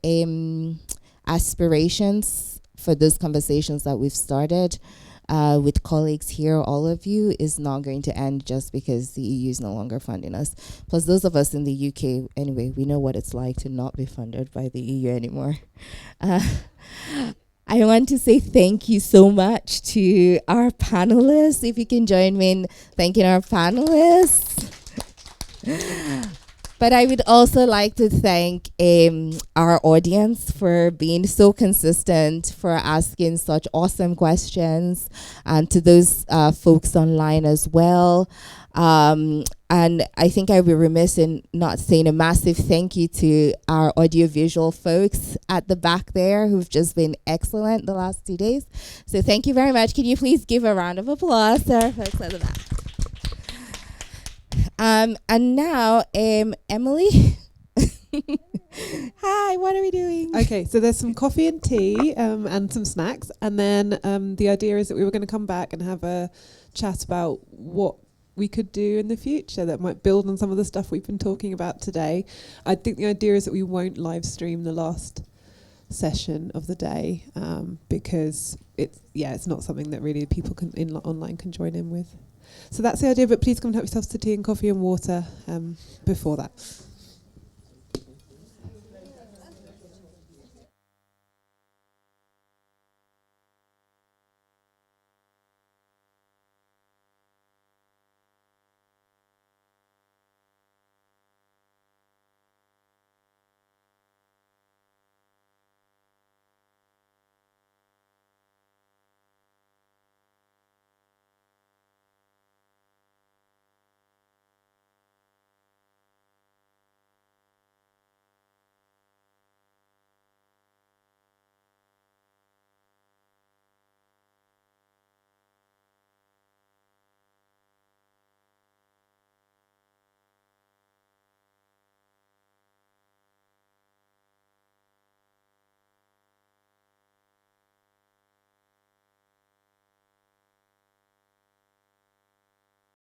aspirations for those conversations that we've started with colleagues here, all of you, is not going to end just because the EU is no longer funding us. Plus, those of us in the UK, anyway, we know what it's like to not be funded by the EU anymore. I want to say thank you so much to our panelists. If you can join me in thanking our panelists. But I would also like to thank our audience for being so consistent, for asking such awesome questions, and to those folks online as well. And I think I would be remiss in not saying a massive thank you to our audiovisual folks at the back there who've just been excellent the last 2 days. So thank you very much. Can you please give a round of applause to our folks at the back? And now, Emily. Hi, what are we doing? Okay, so there's some coffee and tea and some snacks. And then the idea is that we were going to come back and have a chat about what we could do in the future that might build on some of the stuff we've been talking about today. I think the idea is that we won't live stream the last session of the day because it's not something that really people online can join in with. So that's the idea, but please come and help yourselves to tea and coffee and water before that.